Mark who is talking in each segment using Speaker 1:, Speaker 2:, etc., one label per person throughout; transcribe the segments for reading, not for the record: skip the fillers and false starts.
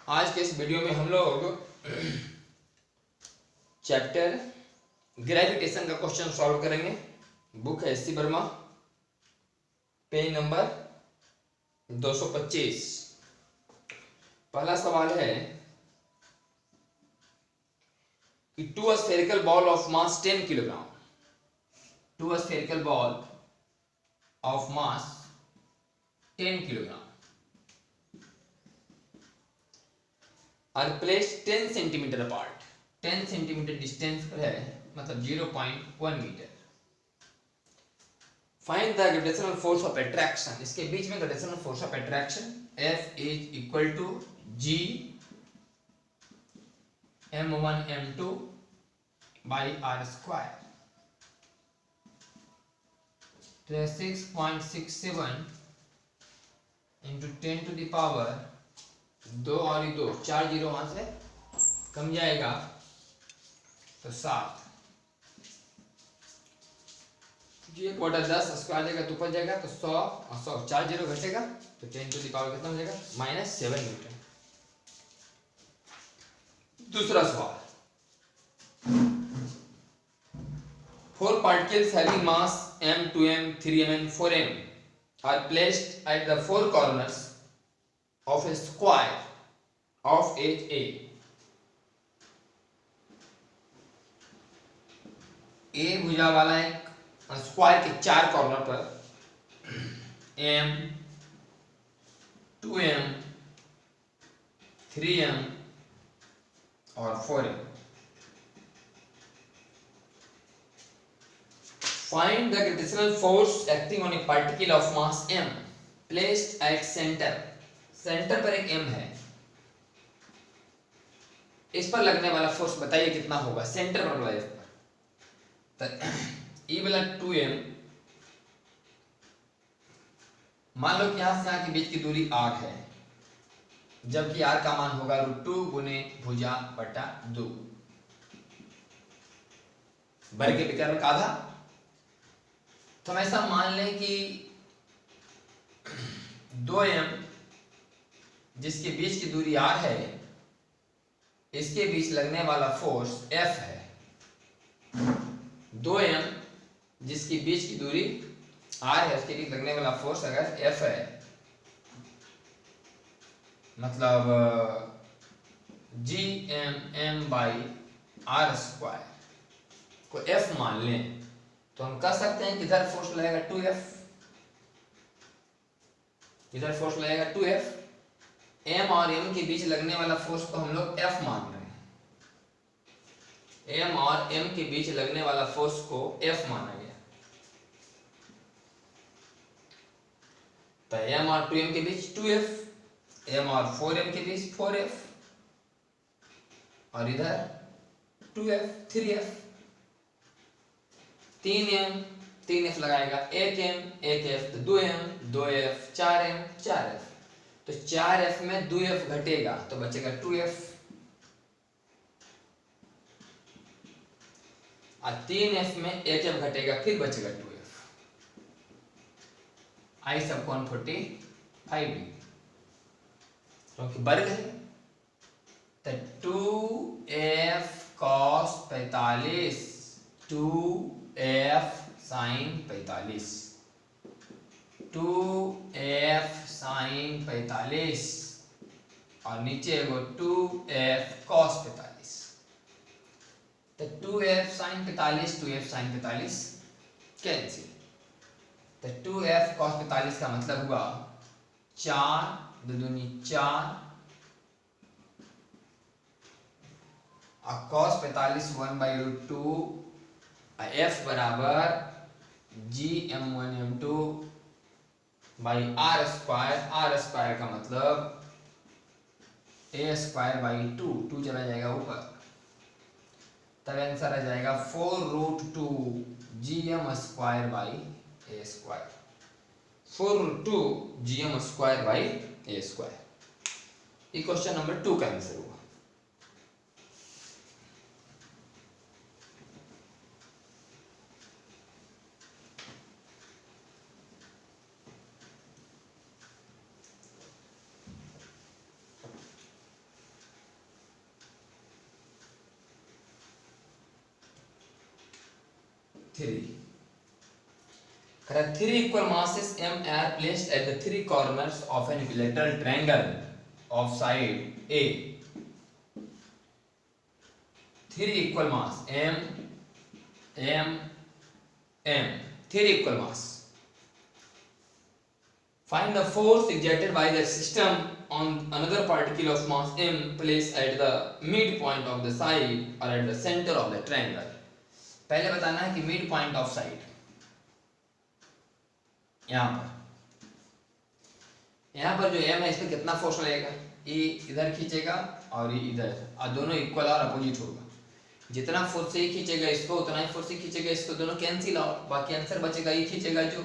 Speaker 1: आज के इस वीडियो में हम लोग चैप्टर ग्रेविटेशन का क्वेश्चन सॉल्व करेंगे। बुक है S C Verma, page number 225। पहला सवाल है कि two a spherical ball of mass 10 kilogram, two a spherical ball of mass 10 kilogram are placed 10 centimetre apart, 10 centimetre distance पर है, मतलब 0.1 metre. Find the gravitational force of attraction, इसके बीच में gravitational force of attraction F is equal to G m1 m2 by r square. तो 6.67 into 10 to the power 2 और 2, 4 zero वहां से कम जाएगा तो 7, ये 1/10 स्क्वायर जाएगा तो ऊपर जाएगा तो 100 और 100, 4 जीरो घटेगा तो 10 टू द पावर कितना हो जाएगा -7 न्यूटन। दूसरा सवाल, 4 particles having mass m, 2m, 3m and 4m are placed at the 4 corners of a square of edge A. A भुजा वाला एक स्क्वायर के 4 कॉर्नर पर m, 2m, 3m और 4m। Find the gravitational force acting on a particle of mass m placed at center. Centre पर एक m है, इस पर लगने वाला फोर्स बताइए कितना होगा। सेंटर पर वाला तो E वाला 2m, मान लो कि यहां से यहां के बीच की दूरी r है, जबकि r का मान होगा √2 गुने भुजा बटा 2, वर्ग के विकर्ण का आधा। तो हम ऐसा मान लें कि 2m जिसके बीच की दूरी r है, इसके बीच लगने वाला फोर्स F है। 2m जिसके बीच की दूरी r है, उसके बीच लगने वाला फोर्स अगर F है, मतलब GMM बाई r स्क्वायर को F मान लें तो हम कह सकते हैं कि इधर फोर्स लगेगा 2F, इधर फोर्स लगेगा 2F। M और M के बीच लगने वाला फोर्स को हम लोग F मान रहे हैं, M और M के बीच लगने वाला फोर्स को F माना गया। तो M और 2M के बीच 2F, M और 4M के बीच 4F और इधर 2F 3F। 3M 3F लगाएगा, 1M 1F तो 2M 2F 4M 4F। तो 4F में 2F घटेगा तो बचेगा 2F, और 3F में 1F घटेगा फिर बचेगा 2F। आई सब 145 क्योंकि वर्ग है तो 2F cos 45 2F sin 45, 2F sin 45 और नीचे वो 2F cos 45। तो 2F sin 45 2F sin 45 cancel, तो 2F cos 45 का मतलब हुआ 4 दूनी 4 और cos 45 1/√2, F बराबर GM1 M2 by r square का मतलब a स्क्वायर बाई 2, 2 चला जाएगा ऊपर, तब आंसर आ जाएगा 4√2 GM square by a square, 4√2 GM square by a square. ये क्वेश्चन नंबर 2 का आंसर हुआ। 3. Correct. 3 equal masses M are placed at the 3 corners of an equilateral triangle of side A. 3 equal mass M, 3 equal mass. Find the force exerted by the system on another particle of mass M placed at the midpoint of the side or at the center of the triangle. पहले बताना है कि mid point of side यहाँ पर जो M है इस पर कितना फोर्स लगेगा, E इधर खींचेगा और E इधर, और दोनों इक्वल और अपोजिट होगा। जितना फोर्स से E खींचेगा इसको उतना ही फोर्स से खींचेगा इसको, दोनों कैंसिल आउट, बाकी आंसर बचेगा E खींचेगा जो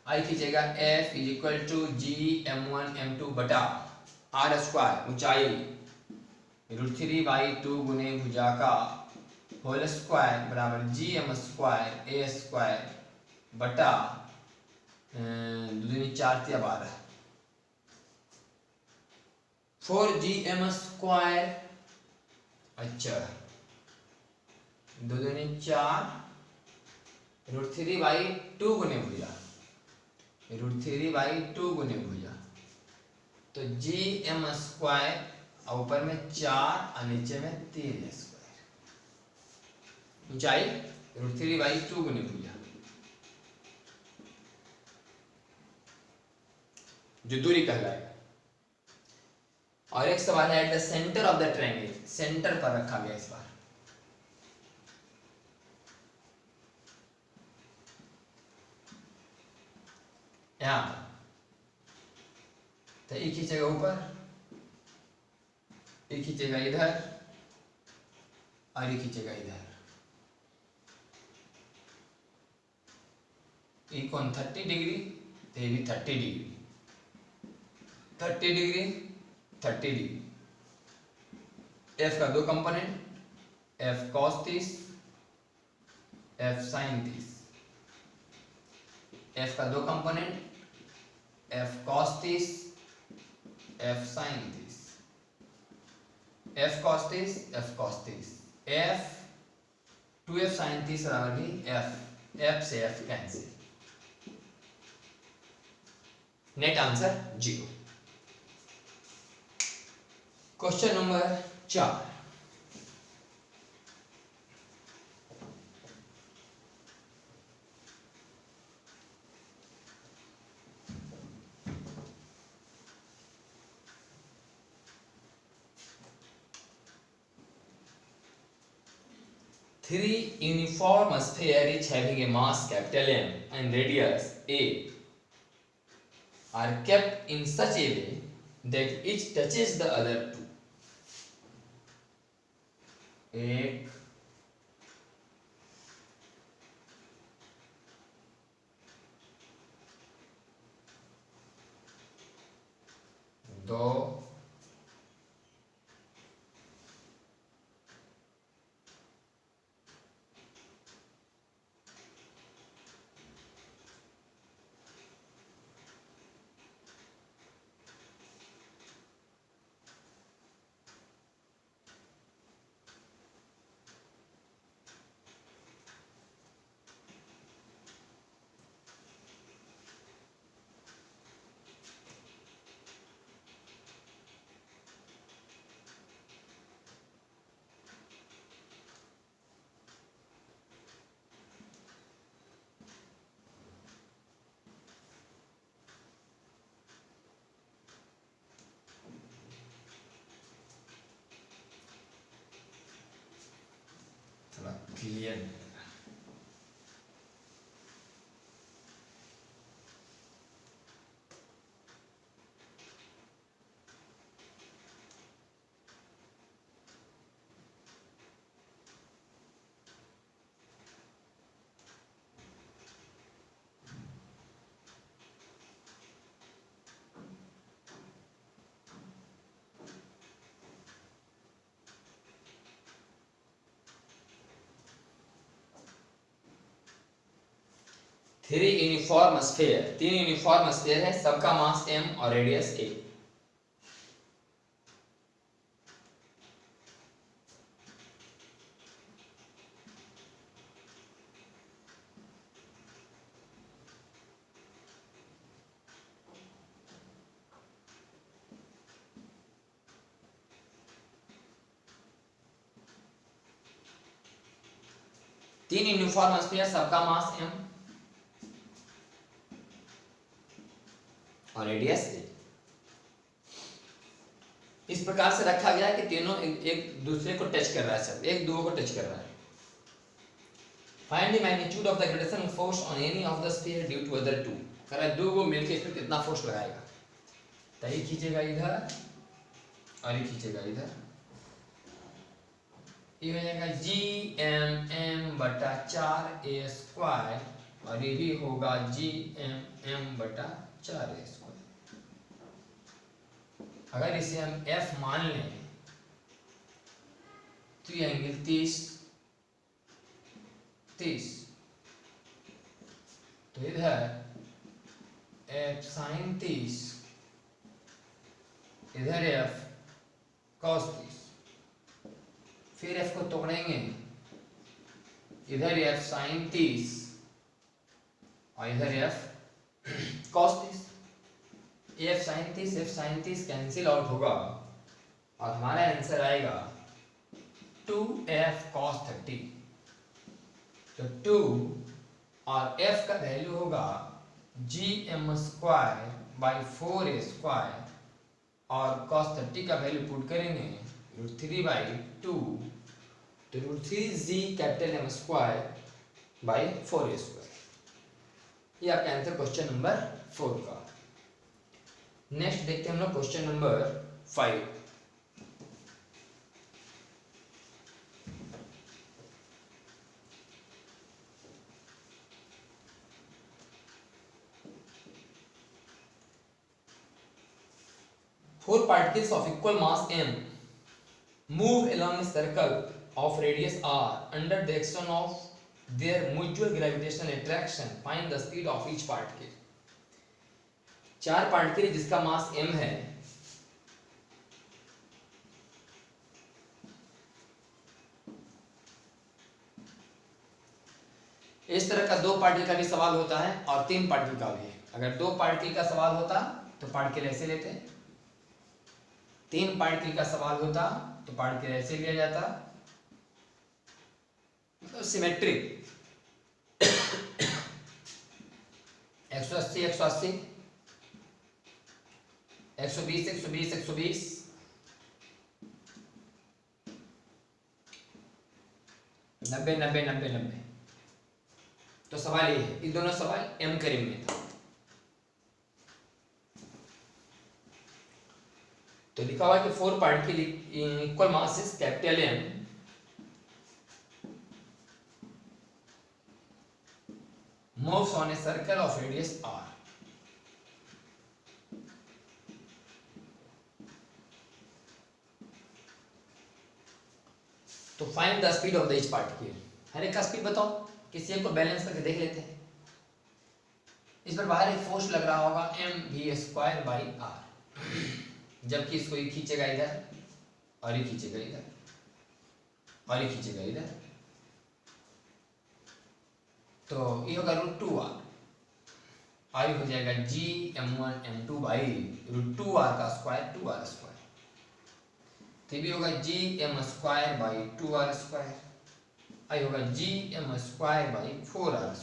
Speaker 1: I खींचेगा F is equal to G M1 M2 बटा R स्क्वायर ऊंचाई √3/2 गुने भुजा का होल स्क्वायर बराबर GM स्क्वायर A स्क्वायर बटा 2 4 12 4GM स्क्वायर, अच्छा 2 4 √3/2 गुने भुजा √3/2 गुने भुजा, तो GM स्क्वायर ऊपर में 4 और नीचे में 3 स्क्वायर, ऊंचाई √3/2 गुने भुजा, जो दूरी कहलाएगा। और एक सवाल है at the centre of the triangle, centre पर रखा गया इस बार। यहाँ तो E खींचेगा ऊपर, E खींचेगा इधर और E खींचेगा इधर। E कौन 30 डिग्री, तो ये भी 30 डिग्री, 30 डिग्री 30 डिग्री। F का दो component, F cos 30, F sin 30। F का दो component, F cos 30, F sin 30, F cos 30, F cos 30, F 2F sin 30 बराबर भी F, F से F cancel, net answer 0। Question number 4, three uniform sphere each having a mass capital M and radius a are kept in such a way that each touches the other two. एक दो थोड़ा clear three uniform sphere, तीन uniform sphere है, सबका मास m और radius a। 3 uniform sphere, सबका मास m और radius a। इस प्रकार से रखा गया है कि तीनों एक दूसरे को टच कर रहा है, सब एक दूसरे को टच कर रहा है। Find the magnitude of the gravitational force on any of the sphere due to other two. कह रहा है दो को मिलकर इस पर कितना फोर्स लगाएगा, तो ये खींचेगा इधर और ये खींचेगा इधर, ये हो जाएगा Gmm/4a² और ये भी होगा Gmm/4a²। अगर इसे हम F मान लें तो ये एंगल 30, तो इधर F sin 30, इधर F cos 30, फिर F को तोड़ेंगे, इधर F sin 30 और इधर F cos 30। F sin 30 cancel out होगा और हमारा आंसर आएगा 2F cos 30। तो 2 और F का वैल्यू होगा Gm²/4a² और cos 30 का वैल्यू पुट करेंगे √3/2, तो √3Gm²/4a²। ये आपका आंसर क्वेश्चन नंबर 4 का। नेक्स्ट देखते हैं हम लोग question number 5। Four particles of equal mass m move along a circle of radius r under the action of their mutual gravitational attraction. Find the speed of each particle. चार particle जिसका मास m है, इस तरह का दो particle का भी सवाल होता है और तीन पार्टिकल का भी। अगर दो पार्टिकल का सवाल होता तो पार्टिकल ऐसे लेते, तीन पार्टिकल का सवाल होता तो पार्टिकल ऐसे लिया जाता, मतलब सिमेट्रिक। 180 180, 120 120 120, 90 90 90 90। तो सवाल ये है, इन दोनों सवाल m करीब में था। तो लिखा हुआ है कि 4 particle equal masses capital M moves on a circle of radius r। तो find the speed of the each particle. हर एक का स्पीड बताओ, किसी एक को बैलेंस करके देख लेते हैं। इस पर बाहर एक फोर्स लग रहा होगा mv²/r, जबकि इसको ये खींचेगा इधर और ये खींचेगा इधर और ये खींचेगा इधर, तो ये होगा √2r और ये हो जाएगा Gm1m2/√2r का स्क्वायर 2r²। तो ये भी होगा Gm²/2r², आई होगा Gm²/4r²।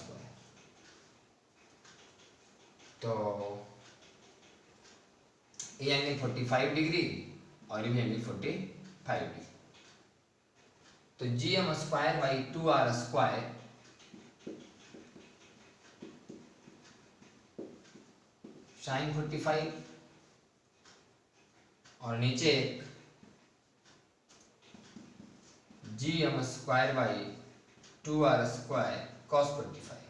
Speaker 1: तो ये एंगल 45 डिग्री और ये भी एंगल 45 डिग्री। तो Gm²/2r² sin 45 और नीचे Gm²/2r² cos 45।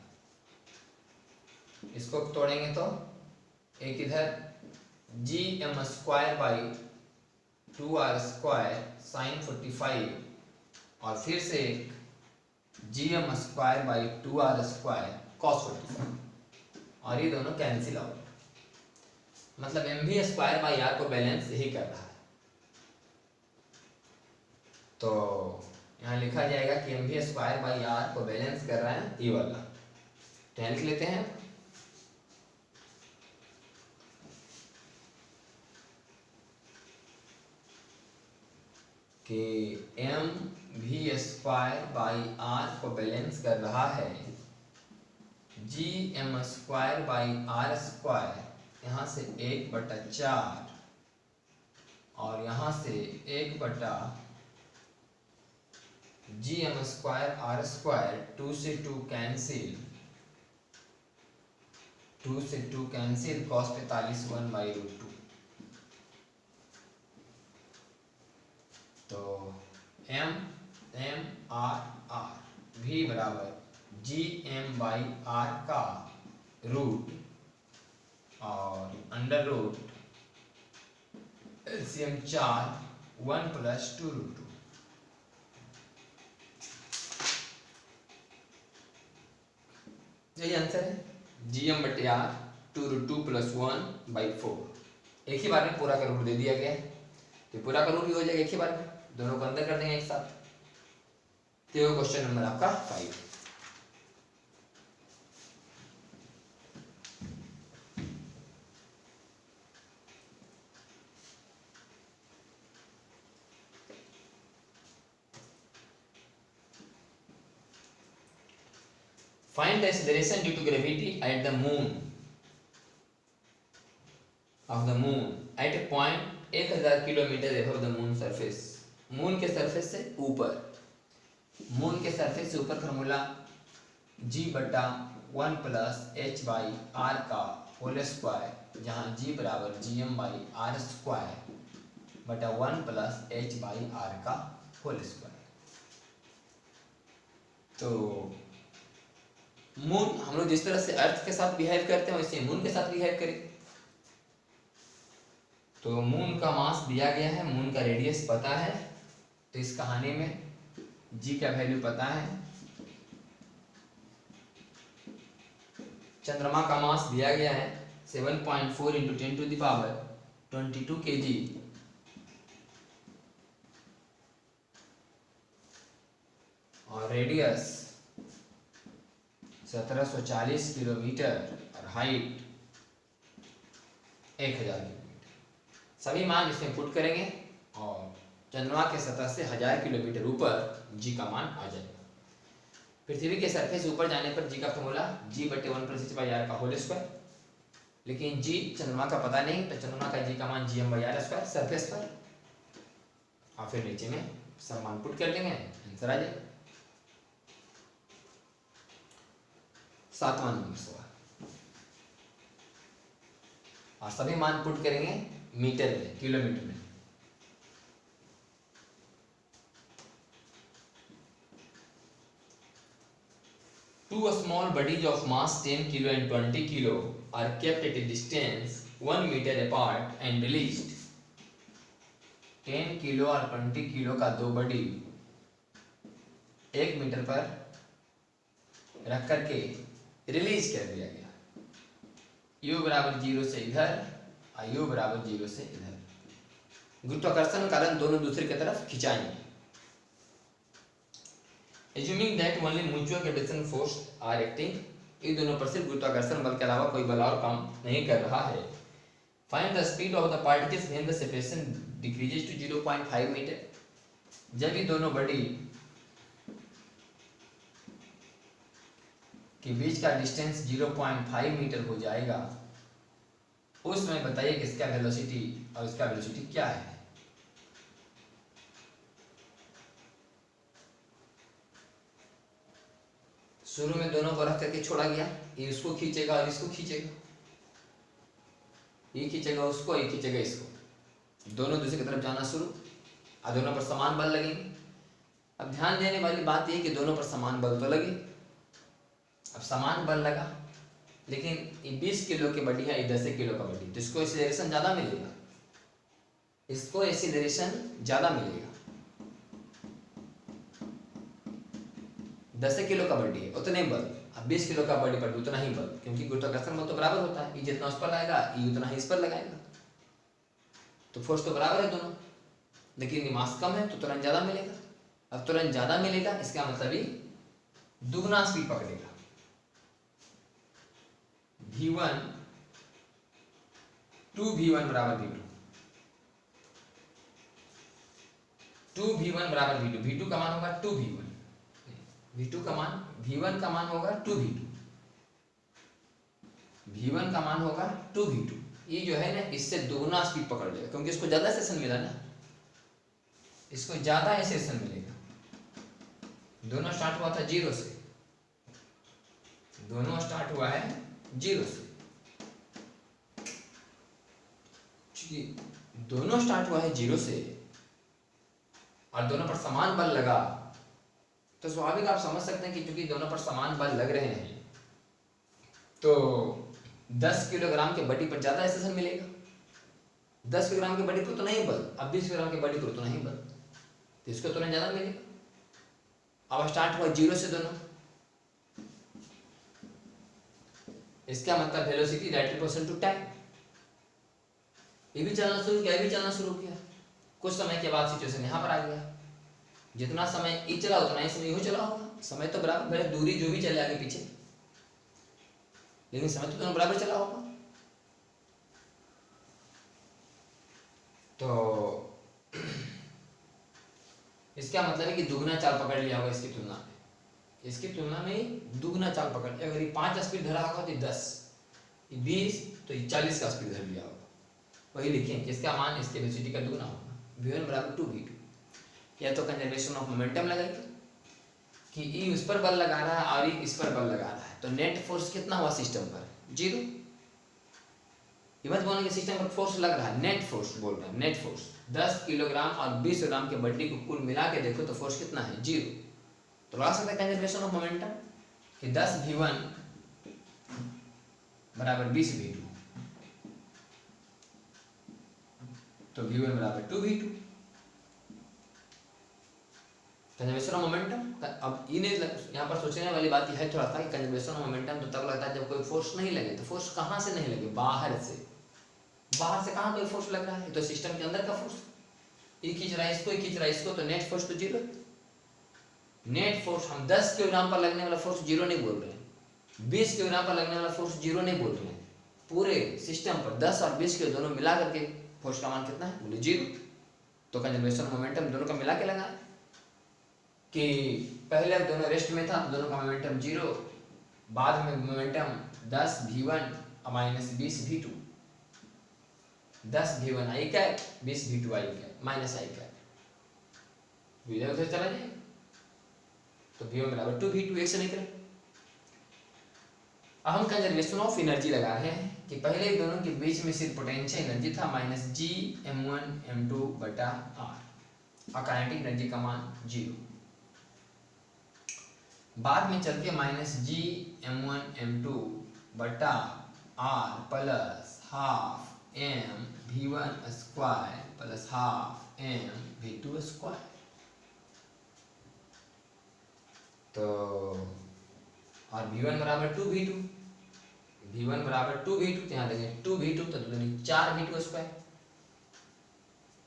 Speaker 1: इसको तोड़ेंगे तो एक इधर Gm²/2r² sin 45 और फिर से Gm²/2r² cos 45 और ये दोनों कैंसिल आउट, मतलब mv²/r को बैलेंस यही कर रहा है। तो यहाँ लिखा जाएगा कि mv²/r को बैलेंस कर रहा है ये वाला। तो यहाँ लिख लेते हैं कि वी स्क्वायर बाई आर को बैलेंस कर रहा है, G M square by R square, यहाँ से 1/4 और यहाँ से 1/, G M square R square, 2 से 2 कैंसिल, 2 से 2 कैंसिल, cos 45 1/√2। तो एम एम आर आर भी बराबर जी एम बाई आर का रूट और अंडर रूट एलसीएम 4 1 + 2√2। यही आंसर है, GM/R 2√2 + 1/4। एक ही बार में पूरा का रूट दे दिया गया है, तो पूरा का रूट भी हो जाएगा एक ही बार में, दोनों को अंदर कर देंगे एक साथ। तो क्वेश्चन नंबर आपका 5। Find the acceleration due to gravity at the moon at a point 1000 kilometre above the moon surface। Moon के सरफेस से ऊपर, मून के सरफेस से ऊपर फॉर्मूला G/1 + h/r का होल स्क्वायर, जहाँ G बराबर GM/r² बटा 1 + h/r का होल स्क्वायर। तो मून, हम लोग जिस तरह से अर्थ के साथ बिहेव करते हैं वैसे मून के साथ बिहेव करें। तो मून का मास दिया गया है, मून का रेडियस पता है, तो इस कहानी में जी का वैल्यू पता है, चंद्रमा का मास दिया गया है 7.4 × 10⁻22 kg, और रेडियस 1740 किलोमीटर और हाइट 1000 किलोमीटर। सभी मान इसमें पुट करेंगे और चंद्रमा के सतह से 1000 किलोमीटर ऊपर जी का मान आ जाएगा। पृथ्वी के सरफेस ऊपर जाने पर जी का फॉर्मूला G/1 + h/r का होल स्क्वायर, लेकिन जी चंद्रमा का पता नहीं, तो चंद्रमा का जी का मान GM/r² सरफेस पर, और फिर नीचे में सब मान पुट कर लेंगे, आंसर आ जाएगा। 7वां नंबर सवाल, और सभी मान पुट करेंगे मीटर में, किलोमीटर में। Two small bodies of mass 10 kilo and 20 kilo are kept at a distance 1 meter apart and released। 10 kilo और 20 किलो का दो बॉडी 1 मीटर पर रख करके रिलीज कर दिया गया, u बराबर 0 से इधर और u बराबर 0 से इधर। गुरुत्वाकर्षण के कारण दोनों दूसरे की तरफ खिंचाएंगे। Assuming that only mutual gravitation force are acting, इन दोनों पर सिर्फ गुरुत्वाकर्षण बल के अलावा कोई बल और काम नहीं कर रहा है। Find the speed of the particles when the separation decreases to 0.5 metre. जब ये दोनों बॉडी के बीच का डिस्टेंस 0.5 मीटर हो जाएगा, उस समय बताइए कि इसका वेलोसिटी और इसका वेलोसिटी क्या है। शुरू में दोनों को रख करके छोड़ा गया, ये इसको खींचेगा और इसको खींचेगा, ये खींचेगा उसको, ये खींचेगा इसको, दोनों दूसरे की तरफ जाना शुरू, और दोनों पर समान बल लगेंगे। अब ध्यान देने वाली बात यह कि दोनों पर समान बल तो लगे। अब समान बल लगा, लेकिन ये 20 किलो की बॉडी है, ये 10 किलो का बॉडी, तो इसको एक्सीलरेशन ज्यादा मिलेगा, इसको एक्सीलरेशन ज्यादा मिलेगा। 10 किलो का बॉडी है उतने बल, अब 20 किलो का बॉडी पर उतना ही बल, क्योंकि गुरुत्वाकर्षण बल तो बराबर होता है, ये जितना उस पर लगाएगा ये उतना ही इस पर लगाएगा, तो फोर्स तो बराबर है दोनों, लेकिन ये मास कम है तो तुरंत ज्यादा मिलेगा। अब तुरंत ज्यादा मिलेगा इसका मतलब ही दुगना स्पीड पकड़ेगा। v1 2v1 बराबर v2, 2v1 बराबर v2, v2 का मान होगा 2v1, v2 का मान, v1 का मान होगा 2v2, v1 का मान होगा 2v2। ये जो है ना इससे दोगुना स्पीड पकड़ लेगा, क्योंकि इसको ज्यादा सेशन मिला ना, इसको ज्यादा सेशन मिलेगा। दोनों स्टार्ट हुआ था 0 से, दोनों स्टार्ट हुआ है 0 से, दोनों स्टार्ट हुआ है 0 से और दोनों पर समान बल लगा, तो स्वाभाविक आप समझ सकते हैं कि क्योंकि दोनों पर समान बल लग रहे हैं तो 10 किलोग्राम के बॉडी पर ज्यादा एक्सेशन मिलेगा। 10 किलोग्राम के बॉडी पर तो नहीं बल, अब 20 किलोग्राम के बॉडी पर तो नहीं बल, तो इसको तुरंत ज्यादा मिलेगा। अब स्टार्ट हुआ 0 से दोनों, इसका मतलब velocity directly proportional to time. ये भी चलना शुरू किया, ये भी चलना शुरू किया, कुछ समय के बाद सिचुएशन यहाँ पर आ गया, जितना समय ई चला उतना ही समय यू चला होगा। समय तो बराबर, दूरी जो भी चले आगे पीछे, लेकिन समय तो दोनों बराबर चला होगा। तो इसका मतलब है कि दुगना चाल पकड़ लिया होगा इसकी तुलना में, इसकी तुलना में दुगना चाल पकड़ लिया। अगर ये 5 स्पीड धरा होगा तो 10, ये 20, तो ये 40 का स्पीड धर लिया होगा। वही लिखें कि इसका मान इसके वेलोसिटी का दुगना होगा, v1 बराबर 2v2। या तो कंजर्वेशन ऑफ मोमेंटम लगाएंगे कि ई उस पर बल लगा रहा है और ई इस पर बल लगा रहा है, तो नेट फोर्स कितना हुआ सिस्टम पर? 0। ये मत बोलने कि सिस्टम पर फोर्स लग रहा है, नेट फोर्स बोल रहे हैं, नेट फोर्स 10 किलोग्राम और 20 ग्राम के बॉडी को कुल मिला के देखो तो फोर्स कितना है? 0। तो लगा सकते हैं कंजर्वेशन ऑफ मोमेंटम कि 10v1 बराबर 20v2, तो v1 बराबर 2v2। कंजर्वेशन ऑफ मोमेंटम, अब यहाँ पर सोचने वाली बात यह है थोड़ा सा कि कंजर्वेशन ऑफ मोमेंटम तो तब लगता है जब कोई फोर्स नहीं लगे। तो फोर्स कहाँ से नहीं लगे? बाहर से। बाहर से कहाँ कोई फोर्स लग रहा है? तो सिस्टम के अंदर का फोर्स, ये खींच रहा है इसको, ये खींच रहा है इसको, तो नेट फोर्स तो 0। नेट फोर्स हम 10 किलोग्राम पर लगने वाला फोर्स 0 नहीं बोल रहे हैं, 20 किलोग्राम पर लगने वाला फोर्स 0 नहीं बोल रहे हैं, पूरे सिस्टम पर 10 और 20 के दोनों मिला करके फोर्स का मान कितना है? बोले 0। तो कंजर्वेशन ऑफ मोमेंटम दोनों का मिला के लगा कि पहले दोनों रेस्ट में था, दोनों का मोमेंटम 0, बाद में momentum 10v1 minus 20v2, 10v1 आई कैप, 20v2 आई कैप, माइनस आई कैप, इधर उधर चला जाए तो v1 बराबर 2v2, एक से नहीं करें। अब हम कंजर्वेशन ऑफ एनर्जी लगा रहे हैं कि पहले दोनों के बीच में सिर्फ पोटेंशियल एनर्जी था माइनस जी m1 m2 बटा r, और काइनेटिक एनर्जी का मान 0। बाद में चल के माइनस जी m1 m2 बटा r plus half m v1 square plus half m v2 square. तो और v1 बराबर 2v2, v1 बराबर 2v2, यहाँ देखें 2v2 तो 4v2 स्क्वायर,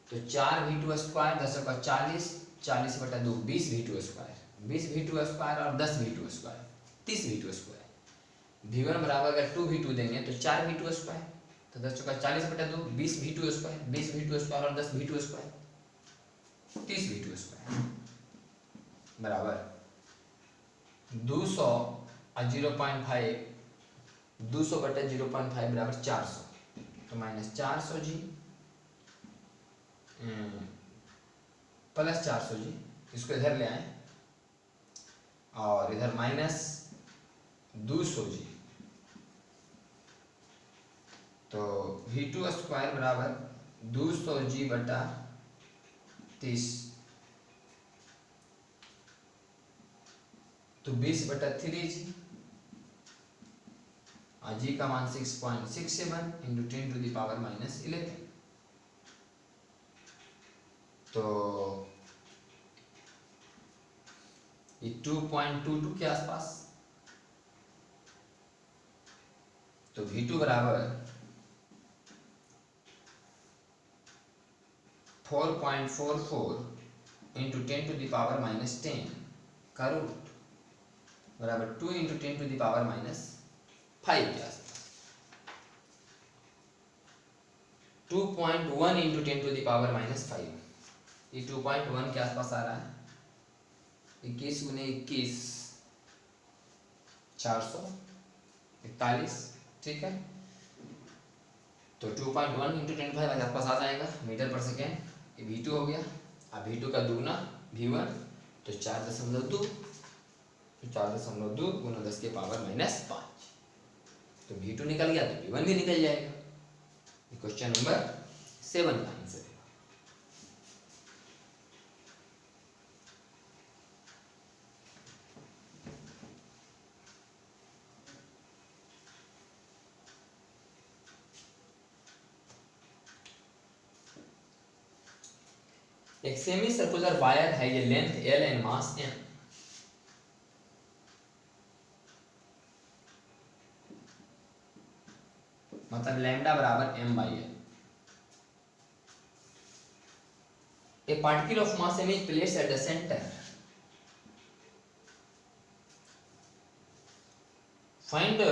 Speaker 1: तो 4v2 स्क्वायर 10 का 40, 40 बटा 2 20v2 स्क्वायर, 20v2 स्क्वायर और 10v2 square 30v2 square. v1 बराबर अगर 2v2 देंगे तो 4v2 स्क्वायर, तो 10 का 40 बटा 2 20v2 स्क्वायर, 20v2 स्क्वायर और 10v2 स्क्वायर 30v2 स्क्वायर बराबर 200 और 0.5, 200 बटे 0.5 बराबर 400, तो माइनस 400 जी प्लस 400 जी, इसको इधर ले आए और इधर माइनस 200 जी, तो v2 स्क्वायर बराबर 200 जी बटा 30, तो 20 बटा 3 जी, और जी का मान 6.67 into 10 to the power minus 11, तो ये 2.22 के आसपास। तो v2 बराबर 4.44 into 10 to the power minus 10 का रूट बराबर 2 into 10 to the power minus 5 के आसपास, 2.1 into 10 to the power minus 5, ये 2.1 के आसपास आ रहा है। 21 गुने 21 441, ठीक है। तो 2.1 इंटू 25 के आसपास आ जाएगा मीटर पर सेकेंड। ये V2 हो गया। अब V2 का दुगना V1 तो 4.2, तो 4.2 गुना 10 के पावर -5, तो V2 निकल गया तो V1 भी निकल जाएगा। क्वेश्चन नंबर 7 का आंसर है। एक सेमी सर्कुलर वायर है, ये length L and mass M। मतलब लैम्डा बराबर M/L। A particle of mass M is placed at the center. Find the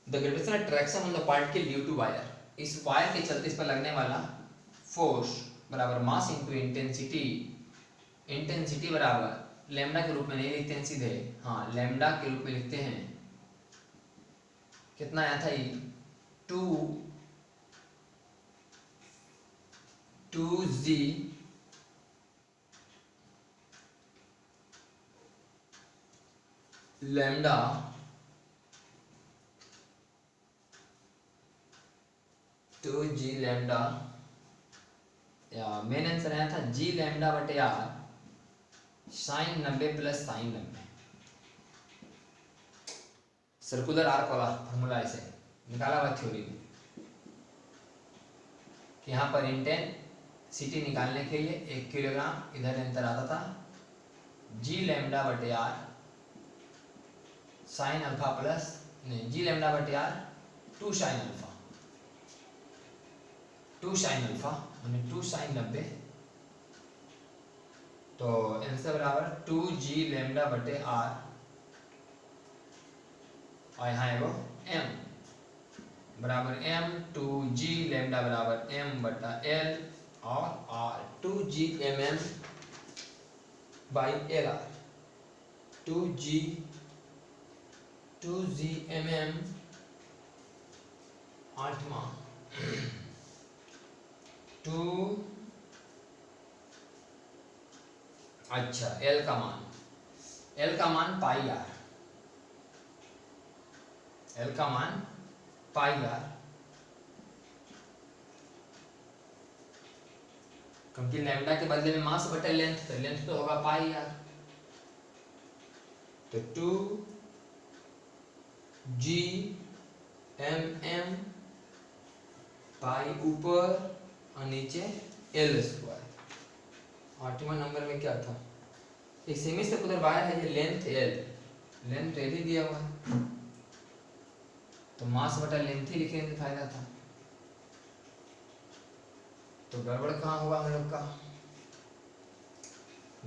Speaker 1: gravitational attraction on the particle due to wire. इस wire के चलते इस पर लगने वाला फोर्स बराबर मास इंटू इंटेंसिटी। इंटेंसिटी बराबर लैम्डा के रूप में नहीं लिखते हैं सीधे, हाँ लैम्डा के रूप में लिखते हैं। कितना आया था ये 2g लैम्डा या मेन आंसर आया था g लैम्डा बटे r sin 90 plus sin 90। Circular arc वाला फॉर्मूला ऐसे निकाला हुआ थ्योरी में कि यहाँ पर इंटेंसिटी निकालने के लिए 1 किलोग्राम इधर अंतर आता था, g लैम्डा बटे r साइन अल्फा प्लस नहीं g लैम्डा बटे r 2 sine alpha, 2 sine alpha यानी 2 साइन 90। तो आंसर बराबर 2g लैम्डा बटे r और यहाँ एगो m बराबर m 2g लैम्डा बराबर m बटा l और r 2g mm by l r 2g mm 8वां 2 अच्छा L का मान पाई r, L का मान पाई r, क्योंकि लैम्डा के बदले में मास बटे लेंथ, तो लेंथ तो होगा पाई r। तो 2g mm पाई ऊपर और नीचे L स्क्वायर। 8वां नंबर में क्या था, एक सेमी सर्कुलर वायर है, ये लेंथ L, लेंथ L ही दिया हुआ है तो मास बटा लेंथ ही लिखने से फायदा था। तो गड़बड़ कहाँ हुआ हम लोग का,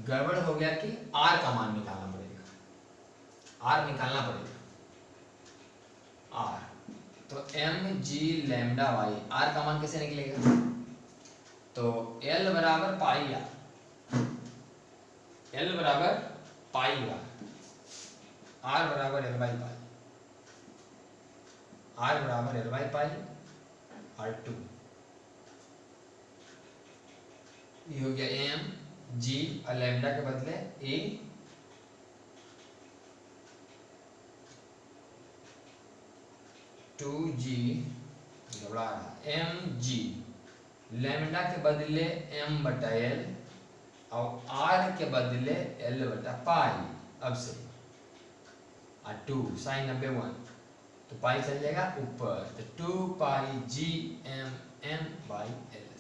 Speaker 1: गड़बड़ हो गया कि R का मान निकालना पड़ेगा, R निकालना पड़ेगा R। तो mg लैम्डा वाई, R का मान कैसे निकलेगा, तो L बराबर पाई r, L बराबर पाई r, R बराबर L बाई पाई, R बराबर L बाई पाई R2। ये हो गया m g और लैम्डा के बदले a, 2g घबरा रहा, mg लैम्डा के बदले m बटा l और r के बदले l बटा पाई। अब से 2 साइन 91 तो पाई चल जाएगा ऊपर, तो 2 पाई g m m by l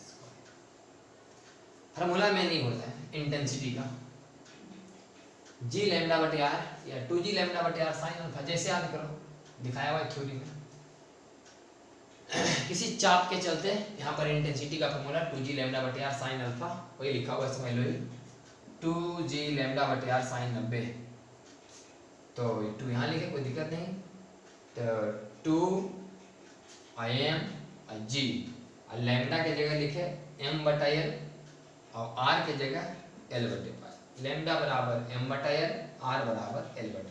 Speaker 1: square. Formula में नहीं होता है इंटेंसिटी का, g लैम्डा बटे r या 2g लैम्डा बटे r साइन अल्फा, जैसे याद करो दिखाया हुआ थ्योरी में। किसी चाप के चलते यहाँ पर इंटेंसिटी का फॉर्मूला 2g लैम्डा बटे r साइन अल्फा, वही लिखा हुआ है समझ लो, 2g लैम्डा बटे r साइन 90। तो 2 यहाँ लिखे कोई दिक्कत नहीं, तो 2 im g और लैम्डा के जगह लिखे m बटा l और आर की जगह एल बटे पाई। लैम्डा बराबर एम बटा एल, आर बराबर एल बटे पाई।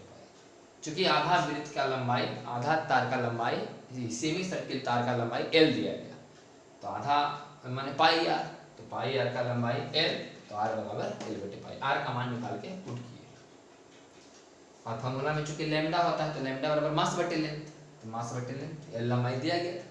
Speaker 1: चूंकि आधा वृत्त का लंबाई, आधा तार का लंबाई, सेमी सर्किल तार का लंबाई एल दिया गया, तो आधा माने पाई आर, तो पाई आर का लंबाई एल, तो आर बराबर एल बटे पाई। आर का मान निकाल के पुट किए। और फॉर्मूला में चूंकि लैम्डा होता है तो लैम्डा बराबर मास बटे लेंथ, तो मास बटे लेंथ, एल लंबाई दिया गया।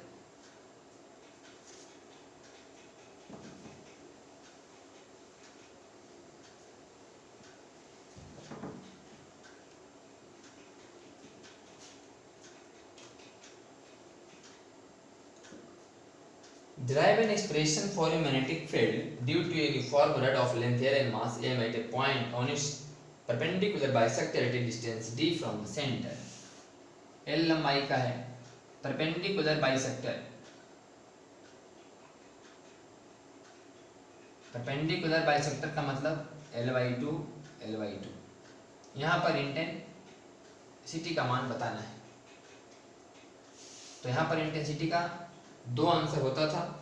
Speaker 1: Derive an expression for a magnetic field due to a uniform rod of length L and mass m at a point on its perpendicular bisector at a distance d from the center. L लंबाई का है, perpendicular bisector, perpendicular bisector का मतलब L/2 L/2। यहाँ पर intensity का मान बताना है, तो यहाँ पर इंटेंसिटी का दो आंसर होता था।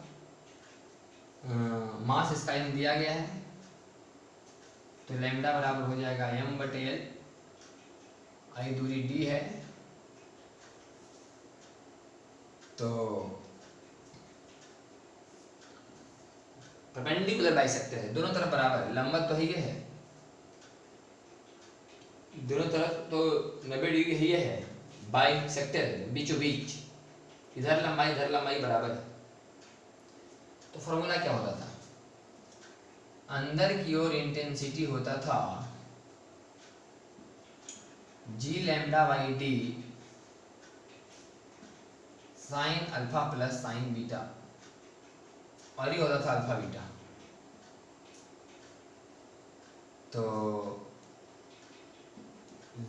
Speaker 1: मास इसका m दिया गया है, तो लैम्डा बराबर हो जाएगा m बटे एल, आई दूरी d है, तो परपेंडिकुलर बाइसेक्टर है, दोनों तरफ बराबर है, लंबवत तो ही है, दोनों तरफ तो 90 डिग्री ही है, बाइसेक्टर है, बीचों बीच, इधर लंबाई बराबर है। तो फॉर्मूला क्या होता था, अंदर की ओर इंटेंसिटी होता था जी lambda by D sine alpha plus sine beta, और ये होता था अल्फा बीटा। तो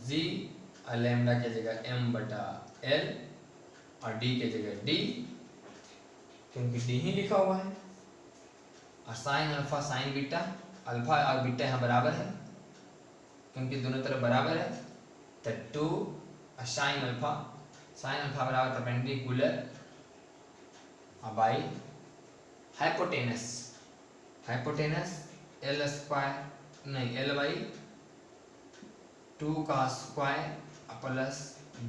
Speaker 1: जी लैम्डा की जगह m बटा एल और d की जगह d, क्योंकि d ही लिखा हुआ है, और sine alpha sign beta, alpha और बीटा यहाँ बराबर है क्योंकि दोनों तरफ बराबर है, तो 2 साइन अल्फा बराबर perpendicular by hypotenuse L square नहीं एल बाई 2 का स्क्वायर प्लस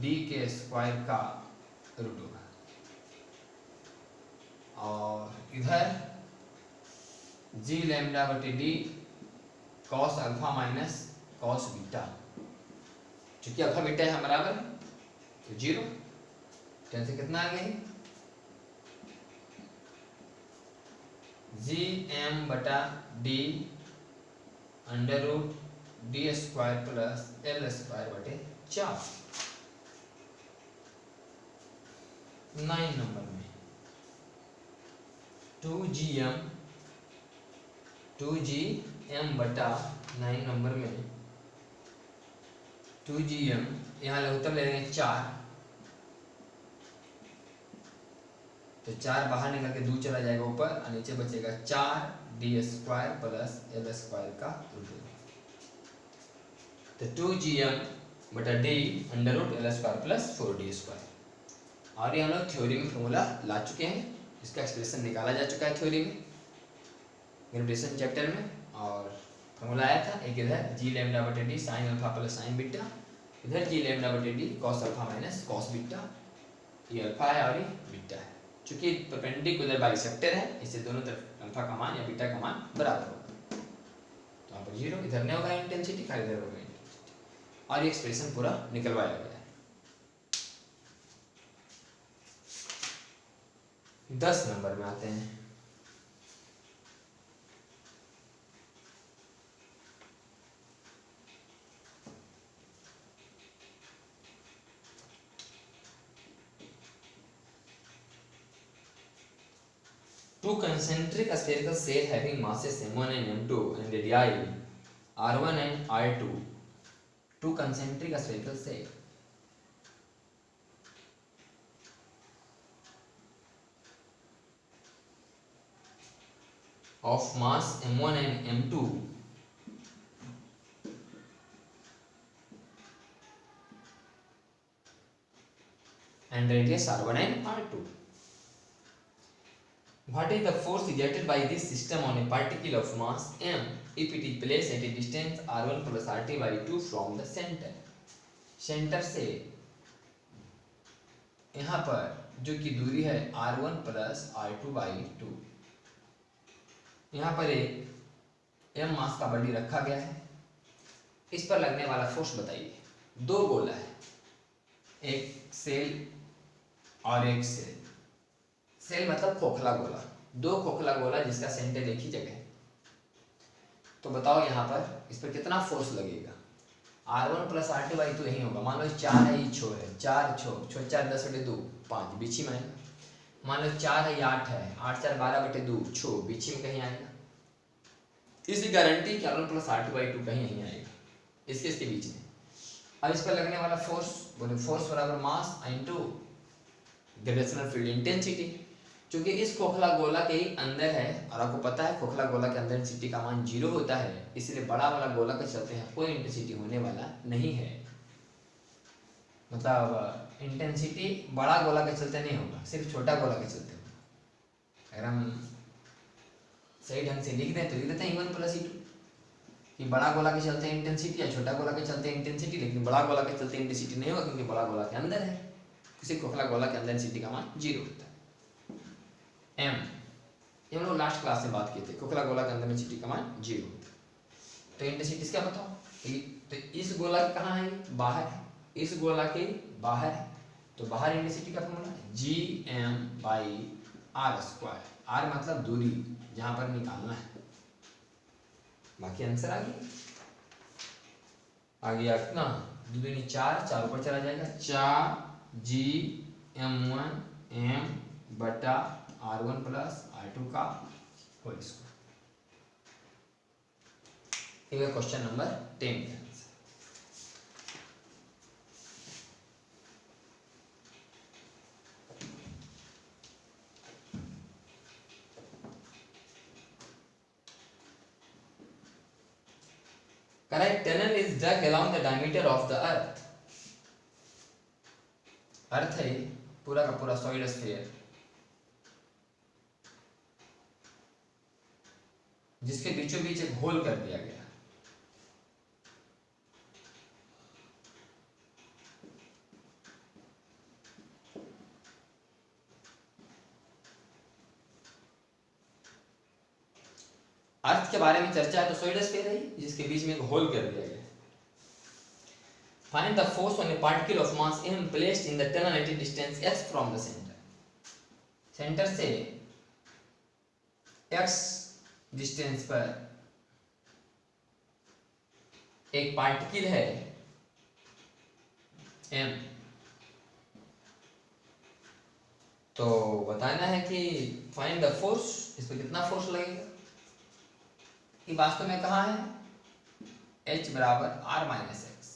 Speaker 1: डी के स्क्वायर का रूट होगा, और इधर जी लैम्डा बटे D cos alpha minus cos beta, चूंकि अल्फा बीटा यहाँ बराबर है तो 0, टेन से कितना आ गया, जी एम बटा D under root D square plus L square बटे 4। 9 नंबर में 2gm बटा 9 नंबर में 2gm, यहाँ लघुत्तम ले लेंगे 4, तो 4 बाहर निकल के 2 चला जाएगा ऊपर, और नीचे बचेगा 4 D square plus L square का रूट, तो 2gm बटा D under root L square plus 4d square. और ये हम लोग थ्योरी में फॉर्मूला ला चुके हैं, इसका एक्सप्रेशन निकाला जा चुका है थ्योरी में, ग्रेविटेशन चैप्टर में, और फॉर्मूला आया था एक इधर जी लैम्डा बटे D sine alpha plus sine beta, इधर जी लैम्डा बटे D cos alpha minus cos beta, ये अल्फा है और ये बीटा है। चूंकि परपेंडिकुलर बाइसेक्टर है, इससे दोनों तरफ अल्फा का मान या बीटा का मान बराबर होगा, तो यहाँ पर 0, इधर नहीं होगा इंटेंसिटी, खाली इधर होगा इंटेंसिटी, और ये एक्सप्रेशन पूरा निकलवाया गया है। 10 नंबर में आते हैं, two concentric spherical cells having masses m1 and m2 and radii r1 and r2, two concentric spherical cells of mass m1 and m2 and radius r1 and r2. What is the force exerted by this system on a particle of mass m if it is placed at a distance r1 plus rt by 2 from the center? Centre से यहाँ पर जो कि दूरी है r1 plus r2 by 2, यहाँ पर एक m मास का बॉडी रखा गया है। इस पर लगने वाला फोर्स बताइए। दो गोला है, एक सेल और एक सेल। सेल मतलब खोखला गोला, दो खोखला गोला जिसका सेंटर एक ही जगह है। तो बताओ यहाँ पर इस पर कितना फोर्स लगेगा। r1 प्लस r2 बाई 2 यही होगा। मान लो 4 है, ये 6 है, 4 6 4 10/2 5 बीच में आएगा। मान लो 4 है, ये 8 है, 8 4 12/2 6 बीच में कहीं आएगा। इसकी गारंटी कि r1 प्लस r2 बाई 2 कहीं नहीं आएगा, इसके बीच में। अब इस पर लगने वाला फोर्स, बोले फोर्स बराबर mass into gravitational field intensity. क्योंकि इस खोखला गोला के ही अंदर है और आपको पता है खोखला गोला के अंदर इंटेंसिटी का मान 0 होता है, इसलिए बड़ा वाला गोला के चलते हैं कोई इंटेंसिटी होने वाला नहीं है। मतलब इंटेंसिटी बड़ा गोला के चलते नहीं होगा, सिर्फ छोटा गोला के चलते होगा। अगर हम सही ढंग से लिख दें तो लिख देते हैं E1 प्लस E2 कि बड़ा गोला के चलते इंटेंसिटी या छोटा गोला के चलते इंटेंसिटी, लेकिन बड़ा गोला के चलते इंटेंसिटी नहीं होगा क्योंकि बड़ा गोला के अंदर है। किसी खोखला गोला के अंदर इंटेंसिटी का मान 0 होता है। m, ये हम लोग लास्ट क्लास में बात किए थे, खोखला गोला के अंदर इंटेंसिटी का मान 0 होता है। तो इंटेंसिटी क्या बताओ। तो इस गोला के कहाँ है, बाहर है, इस गोला के बाहर है, तो बाहर इंटेंसिटी का फॉर्मूला Gm/r²। r मतलब दूरी जहां पर निकालना है। बाकी आंसर आ गया कितना, 2 दूनी 4, 4 ऊपर चला जाएगा, 4 Gm1 m/r1 प्लस r2 का होल स्क्वायर। ये क्वेश्चन नंबर 10 का answer. Correct tunnel is dug along the diameter of the earth. अर्थ है पूरा का पूरा सॉलिड स्फीयर, जिसके बीचों बीच एक होल कर दिया गया। अर्थ के बारे में चर्चा है तो सॉलिड स्फीयर है जिसके बीच में एक होल कर दिया गया। Find the force on a particle of mass m placed in the tunnel at a distance x from the center. Centre से x डिस्टेंस पर एक पार्टिकल है m, तो बताना है कि फाइंड द फोर्स, इस पर कितना फोर्स लगेगा। ये वास्तव में कहाँ है, h बराबर r माइनस एक्स,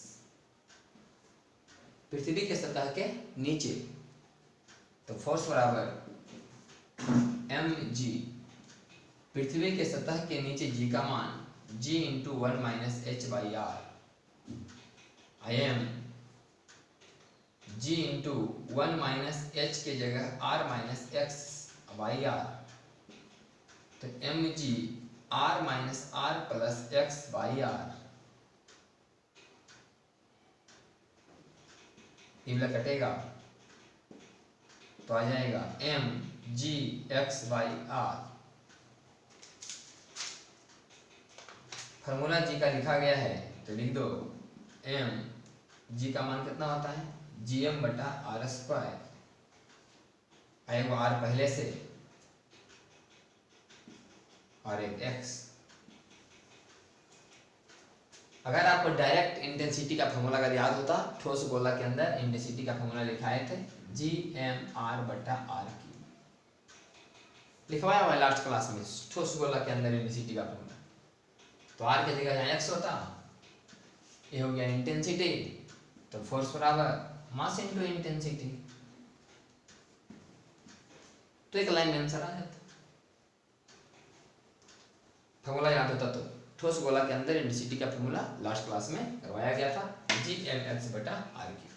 Speaker 1: पृथ्वी के सतह के नीचे। तो फोर्स बराबर mg, पृथ्वी के सतह के नीचे g का मान g into 1 minus h by R. I am g into 1 minus h के जगह r minus X by R, तो mg r minus r plus X by R. ये कटेगा तो आ जाएगा mg x by r। Formula g का लिखा गया है तो लिख दो m g का मान कितना होता है gm/r²। आएगा r पहले से और एक x। अगर आपको डायरेक्ट इंटेंसिटी का फॉर्मूला अगर याद होता, ठोस गोला के अंदर इंटेंसिटी का फॉर्मूला लिखाए थे Gmr/r3, लिखवाया हुआ लास्ट क्लास में ठोस गोला के अंदर इंटेंसिटी का फॉर्मूला। तो r की जगह यहाँ x होता, ये हो गया इंटेंसिटी, तो फोर्स बराबर मास इनटू इंटेंसिटी। तो एक लाइन में आंसर आ जाता, फॉर्मूला याद होता तो। ठोस गोला के अंदर इंटेंसिटी का फॉर्मूला लास्ट क्लास में करवाया गया था Gmx/r3।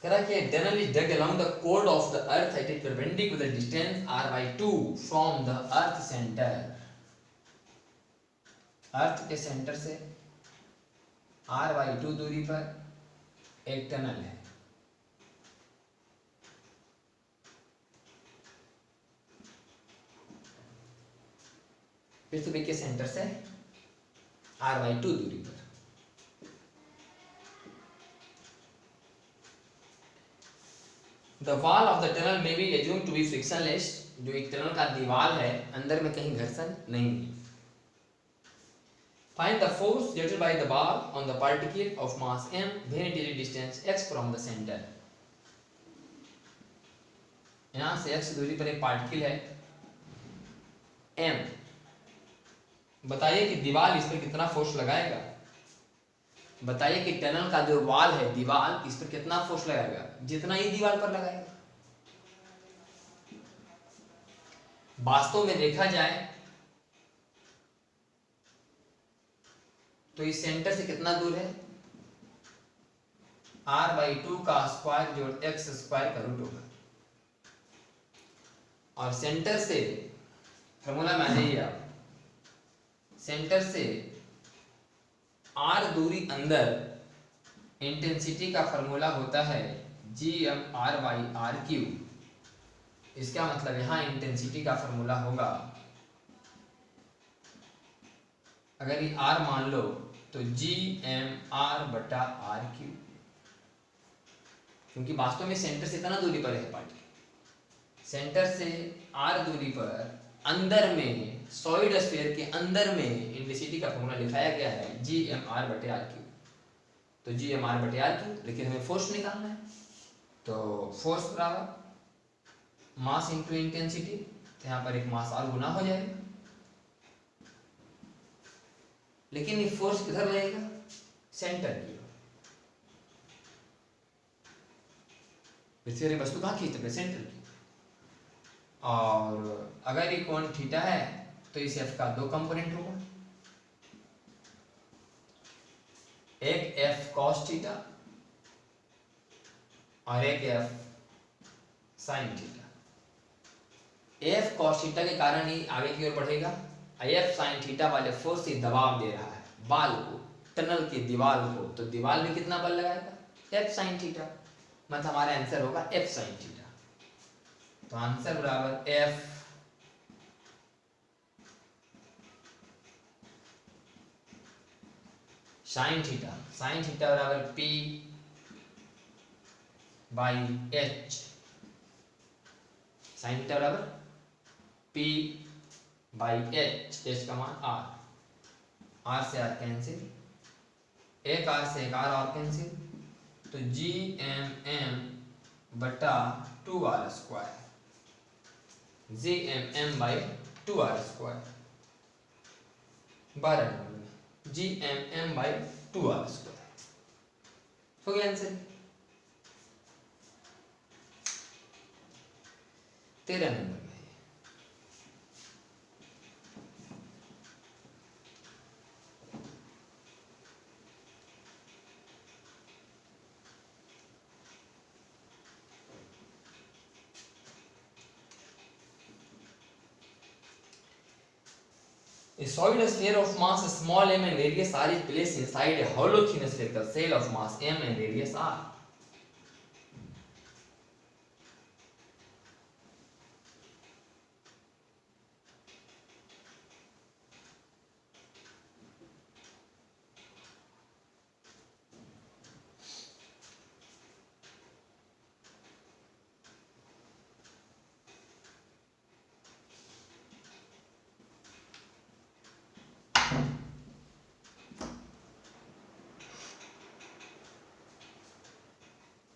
Speaker 1: कह रहा कि tunnel is dug along the chord of the earth at a perpendicular distance r/2 from the earth center। अर्थ के सेंटर से r/2 दूरी पर एक टनल है। पृथ्वी के सेंटर से r/2 दूरी पर। The wall of the tunnel may be assumed to be frictionless। जो एक टनल का दीवार है अंदर में कहीं घर्षण नहीं है। Find the force exerted by the ball on the particle of mass m when it is a distance x from the center। यहाँ से x दूरी पर एक पार्टिकल है m। बताइए कि दीवार इस पर कितना फोर्स लगाएगा। बताइए कि टनल का जो वॉल है दीवार इस पर कितना फोर्स लगाएगा, जितना ही दीवार पर लगाएगा। वास्तव में देखा जाए तो इस सेंटर से कितना दूर है, r/2 का स्क्वायर जोड़ x स्क्वायर का रूट होगा। और सेंटर से फॉर्मूला में आ जाइए आप, सेंटर से r दूरी अंदर इंटेंसिटी का फॉर्मूला होता है gm/r/r3। इसका मतलब यहाँ इंटेंसिटी का फॉर्मूला होगा, अगर ये r मान लो तो gm/r/r3, क्योंकि वास्तव में सेंटर से इतना दूरी पर है पार्टिकल। सेंटर से r दूरी पर अंदर में सॉलिड स्फीयर के अंदर में इंटेंसिटी का फॉर्मूला लिखाया गया है gm/r/r3। तो gm/r/r3, लेकिन हमें फोर्स निकालना है तो फोर्स बराबर मास इंटू इंटेंसिटी। तो यहाँ पर एक मास और गुना हो जाएगा, लेकिन ये फोर्स किधर रहेगा, सेंटर की ओर। पृथ्वी की वस्तु कहाँ खींचते हैं, सेंटर की। और अगर ये कोण थीटा है तो इस एफ का दो कंपोनेंट होगा, एक एफ कॉस थीटा और एक F sine theta. F cos theta के कारण ही आगे की ओर बढ़ेगा, एफ साइन थीटा वाले फोर्स से दबाव दे रहा है बाल को, टनल की दीवार को, तो दीवार में कितना बल लगाएगा, एफ साइन थीटा। मतलब हमारा आंसर होगा एफ साइन थीटा। तो आंसर बराबर F sine theta. Sine theta बराबर P by H। Sine theta बराबर P बाई H। H का मान R। R से R कैंसिल, एक R से एक R और कैंसिल, तो GMM बटा 2R square, GMM by 2R square. 12 number में GMM बाई 2R स्क्वायर हो गया आंसर। 13 नंबर में a solid sphere of mass small m and radius r is placed inside a hollow thin spherical shell of mass m and radius r।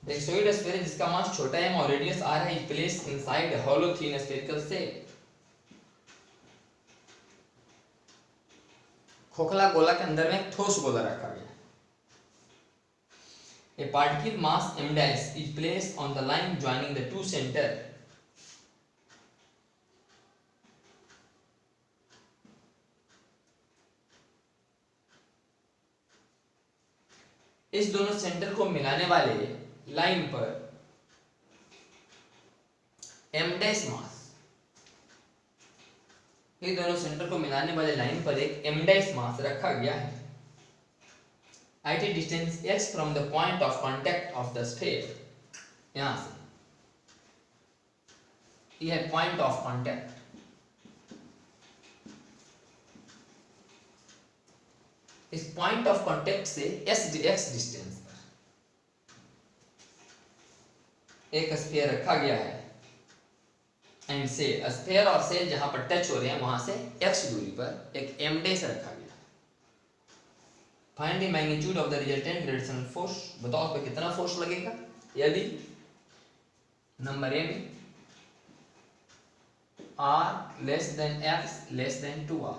Speaker 1: एक solid sphere है जिसका mass छोटा m और radius r है, is placed inside hollow thin spherical shell. खोखला गोला के अंदर में एक ठोस गोला रखा गया है। A particle mass m dash is placed on the line joining the two center। इस दोनों सेंटर को मिलाने वाले लाइन पर m डैश मास, ये दोनों सेंटर को मिलाने वाले लाइन पर एक m डैश मास रखा गया है at a distance x from the point of contact of the sphere। यहां से यह है पॉइंट ऑफ कांटेक्ट, इस पॉइंट ऑफ कांटेक्ट से x डिस्टेंस पर एक स्फीयर रखा गया है एंड से स्फीयर और सेल जहां पर टच हो रहे हैं वहां से x दूरी पर एक m डैश रखा गया। Find the magnitude of the resultant gravitational force, बताओ उस पर कितना फोर्स लगेगा यदि नंबर ए में r less than x less than 2r,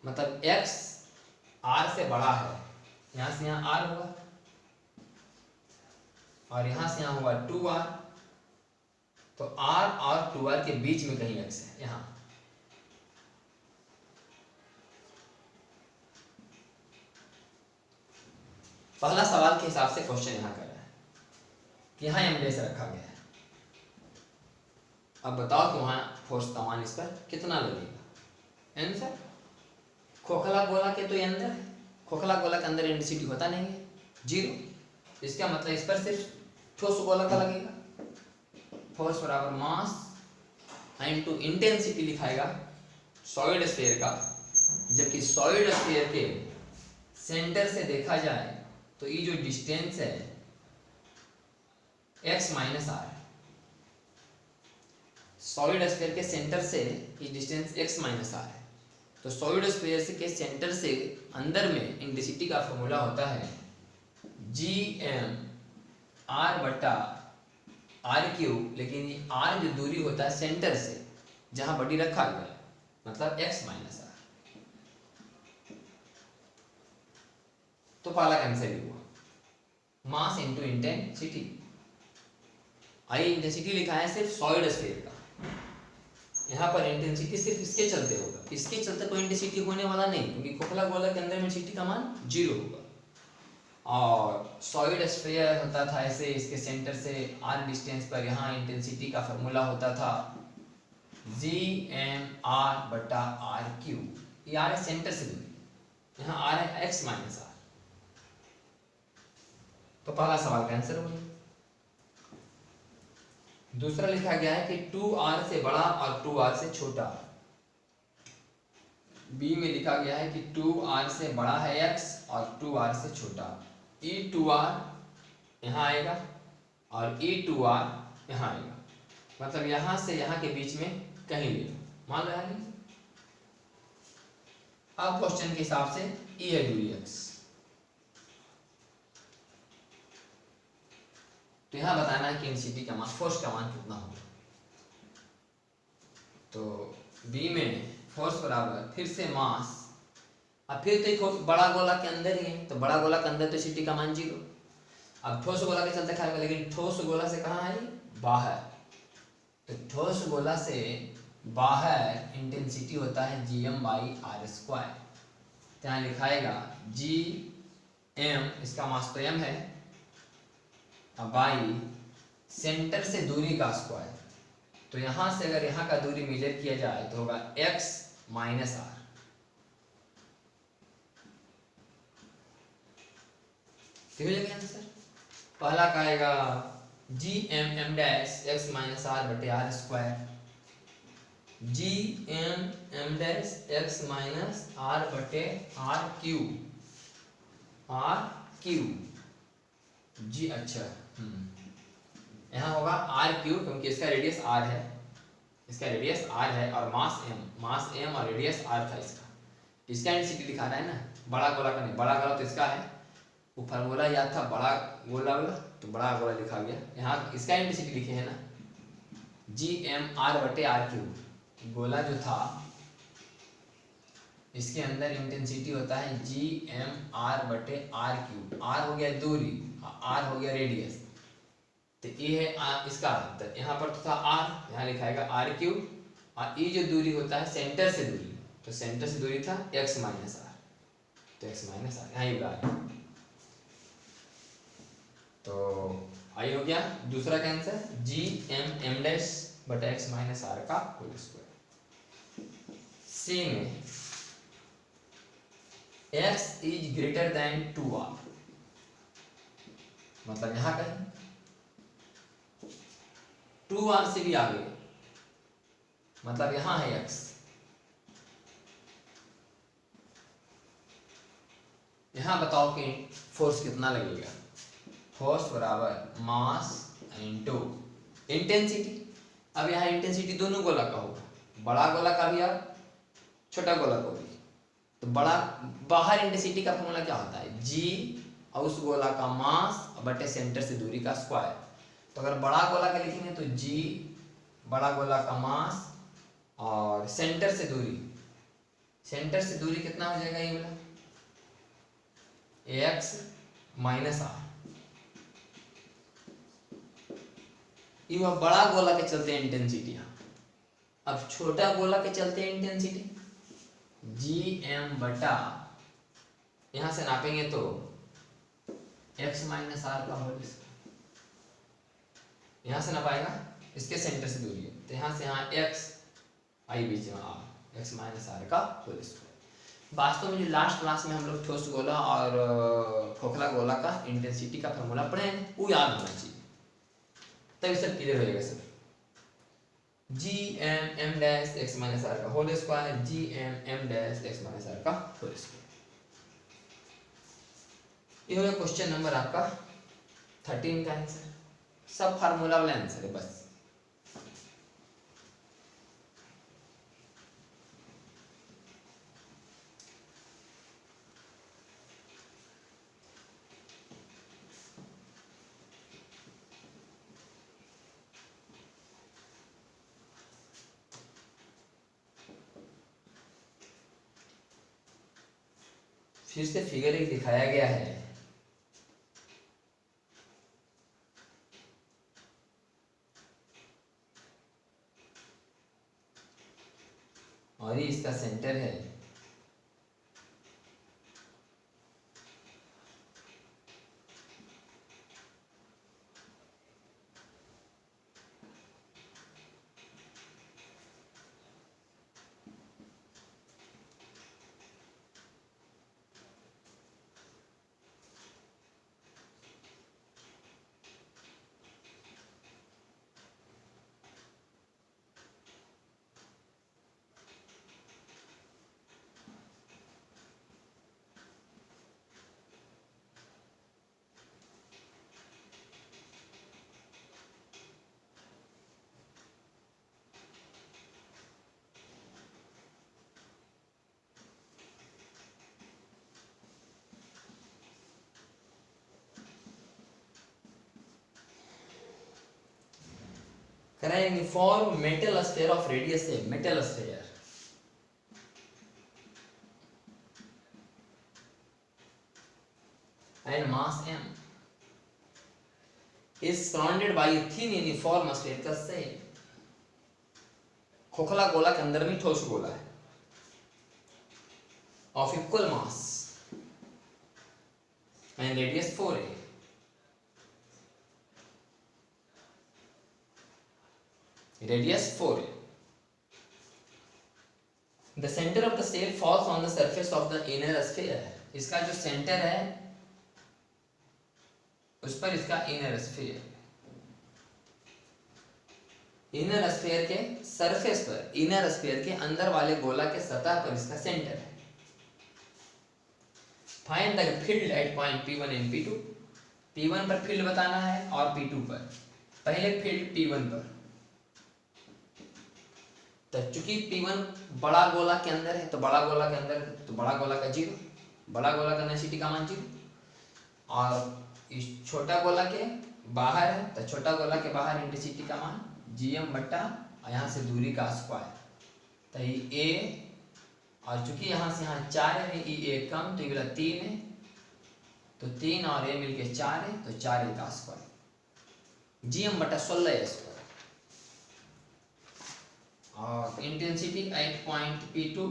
Speaker 1: मतलब x r से बड़ा है, यहां से यहां r हुआ और यहां से यहां हुआ 2r, तो r और 2r के बीच में कहीं x है। यहां पहला सवाल के हिसाब से क्वेश्चन यहां कर रहा है कि यहां m डैश रखा गया है, अब बताओ कि वहां फोर्स का मान इस पर कितना लगेगा। आंसर खोखला गोला के तो ये अंदर है, खोखला गोला के अंदर इंटेंसिटी होता नहीं है, 0, इसका मतलब इस पर सिर्फ ठोस गोला का लगेगा। फोर्स बराबर मास इनटू इंटेंसिटी लिखाएगा सॉलिड स्फीयर का, जबकि सॉलिड स्फीयर के सेंटर से देखा जाए तो ये जो डिस्टेंस है x minus r, solid sphere के सेंटर से ये डिस्टेंस x माइनस r है, तो सॉलिड स्फीयर के सेंटर से अंदर में इंटेंसिटी का फॉर्मूला होता है gm r बटा r क्यूब, लेकिन ये r जो दूरी होता है सेंटर से जहां बॉडी रखा गया है, मतलब x माइनस r। तो पहला आंसर ही हुआ मास इनटू इंटेंसिटी। आई इंटेंसिटी लिखा है सिर्फ सॉलिड स्फीयर का, यहाँ पर इंटेंसिटी सिर्फ इसके चलते होगा, इसके चलते कोई इंटेंसिटी होने वाला नहीं, क्योंकि खोखला गोला के अंदर इंटेंसिटी का मान 0 होगा। और सॉलिड स्फीयर होता था ऐसे, इसके सेंटर से r डिस्टेंस पर यहाँ इंटेंसिटी का फॉर्मूला होता था gm r बटा r क्यूब, ये r है सेंटर से दूरी, यहाँ r है x माइनस r। तो पहला सवाल का आंसर हो गया। दूसरा लिखा गया है कि 2r से बड़ा और 2r से छोटा, बी में लिखा गया है कि 2r से बड़ा है x और 2r से छोटा, e2r यहाँ आएगा और e2r यहाँ आएगा, मतलब यहाँ से यहाँ के बीच में कहीं ले लो, मान लो यार। अब क्वेश्चन के हिसाब से e है दूरी x, तो यहाँ बताना है कि इंटेंसिटी का मान, फोर्स का मान कितना होगा। तो बी में फोर्स बराबर फिर से मास, अब फिर तो बड़ा गोला के अंदर ही है, तो बड़ा गोला के अंदर तो इंटेंसिटी का मान 0। अब ठोस गोला के चलते खाएगा, लेकिन ठोस गोला से कहाँ है बाहर, तो ठोस गोला से बाहर इंटेंसिटी होता है gm/r²। यहाँ लिखाएगा gm, इसका मास तो m है, बाई सेंटर से दूरी का स्क्वायर, तो यहां से अगर यहां का दूरी मेजर किया जाए तो होगा x माइनस r। ठीक है आंसर। पहला का आएगा gm dash x minus r बटे r², gm dash x minus r बटे r क्यूब जी। अच्छा यहाँ होगा r क्यूब, क्योंकि इसका रेडियस r है, इसका रेडियस r है और मास m और रेडियस r था इसका। इसका इंटेंसिटी दिखा रहा है ना, बड़ा गोला का नहीं, बड़ा गोला तो इसका है, वो फार्मूला याद था बड़ा गोला वाला, तो बड़ा गोला लिखा गया। यहाँ इसका इंटेंसिटी लिखे है ना gm r बटे r क्यूब, गोला जो था इसके अंदर इंटेंसिटी होता है gm r बटे r क्यूब, r हो गया दूरी, r हो गया रेडियस, तो ये है इसका अंतर। यहाँ पर तो था r, यहाँ लिखाएगा r क्यूब, और ये जो दूरी होता है सेंटर से दूरी, तो सेंटर से दूरी था x माइनस r, तो x माइनस r यहाँ ही बता। तो आई हो गया दूसरा का answer G M M dash बटा एक्स माइनस आर का होल स्क्वायर। सी में x is greater than 2r, मतलब यहां कहीं 2r से भी आगे, मतलब यहां है x, यहां बताओ कि फोर्स कितना लगेगा। फोर्स बराबर मास इनटू इंटेंसिटी। अब यहाँ इंटेंसिटी दोनों गोला का होगा, बड़ा गोला का भी और छोटा गोला को भी। तो बड़ा बाहर इंटेंसिटी का फॉर्मूला क्या होता है, जी और उस गोला का मास बटे सेंटर से दूरी का स्क्वायर। तो अगर बड़ा गोला का लिखेंगे तो जी बड़ा गोला का मास और सेंटर से दूरी, सेंटर से दूरी कितना हो जाएगा ये वाला एक्स माइनस आर। ये वह बड़ा गोला के चलते हैं इंटेंसिटी। अब छोटा गोला के चलते हैं इंटेंसिटी जी एम बटा, यहां से नापेंगे तो एक्स माइनस आर का होल स्क्वायर, यहां से नापाएगा इसके सेंटर से दूरी है तो यहां से यहां एक्स आई बीच में आर, एक्स माइनस आर का होल स्क्वायर। वास्तव में जो लास्ट क्लास में हम लोग ठोस गोला और खोखला गोला का इंटेंसिटी का फॉर्मूला पढ़े हैं वो याद होना चाहिए, तब सब क्लियर हो जाएगा sir. G M M dash X minus R का whole square, G M M dash X minus R का होल स्क्वायर। ये हो गया क्वेश्चन नंबर आपका 13 का आंसर। सब फार्मूला वाला आंसर है बस। फिर से फिगर एक दिखाया गया है, और ये इसका सेंटर है। कराएंगे for metal sphere of radius A, metal sphere and mass m is surrounded by a thin uniform spherical shell। खोखला गोला के अंदर में ठोस गोला है of equal mass and radius 4a। radius 4a। The center of the shell falls on the surface of the inner sphere। इसका जो सेंटर है उस पर इसका इनर स्फीयर, इनर स्फीयर के सरफेस पर, इनर स्फीयर के अंदर वाले गोला के सतह पर इसका सेंटर है। Find the field at point P1 and P2। P1 पर फील्ड बताना है और P2 पर। पहले फील्ड P1 पर, तो चूंकि P1 बड़ा गोला के अंदर है तो बड़ा गोला के अंदर तो बड़ा गोला का 0, बड़ा गोला का डेंसिटी का मान 0, और इस छोटा गोला के बाहर है तो छोटा गोला के बाहर इंटेंसिटी का मान gm बट्टा यहाँ से दूरी का स्क्वायर, तो ये a, और चूंकि यहाँ से यहाँ 4 है, ये a कम तो ये वाला 3 है, तो 3 और a मिलके 4 है, तो 4a का स्क्वायर, gm बट्टा 16a स्क्वायर। और इंटेंसिटी एट पॉइंट P2,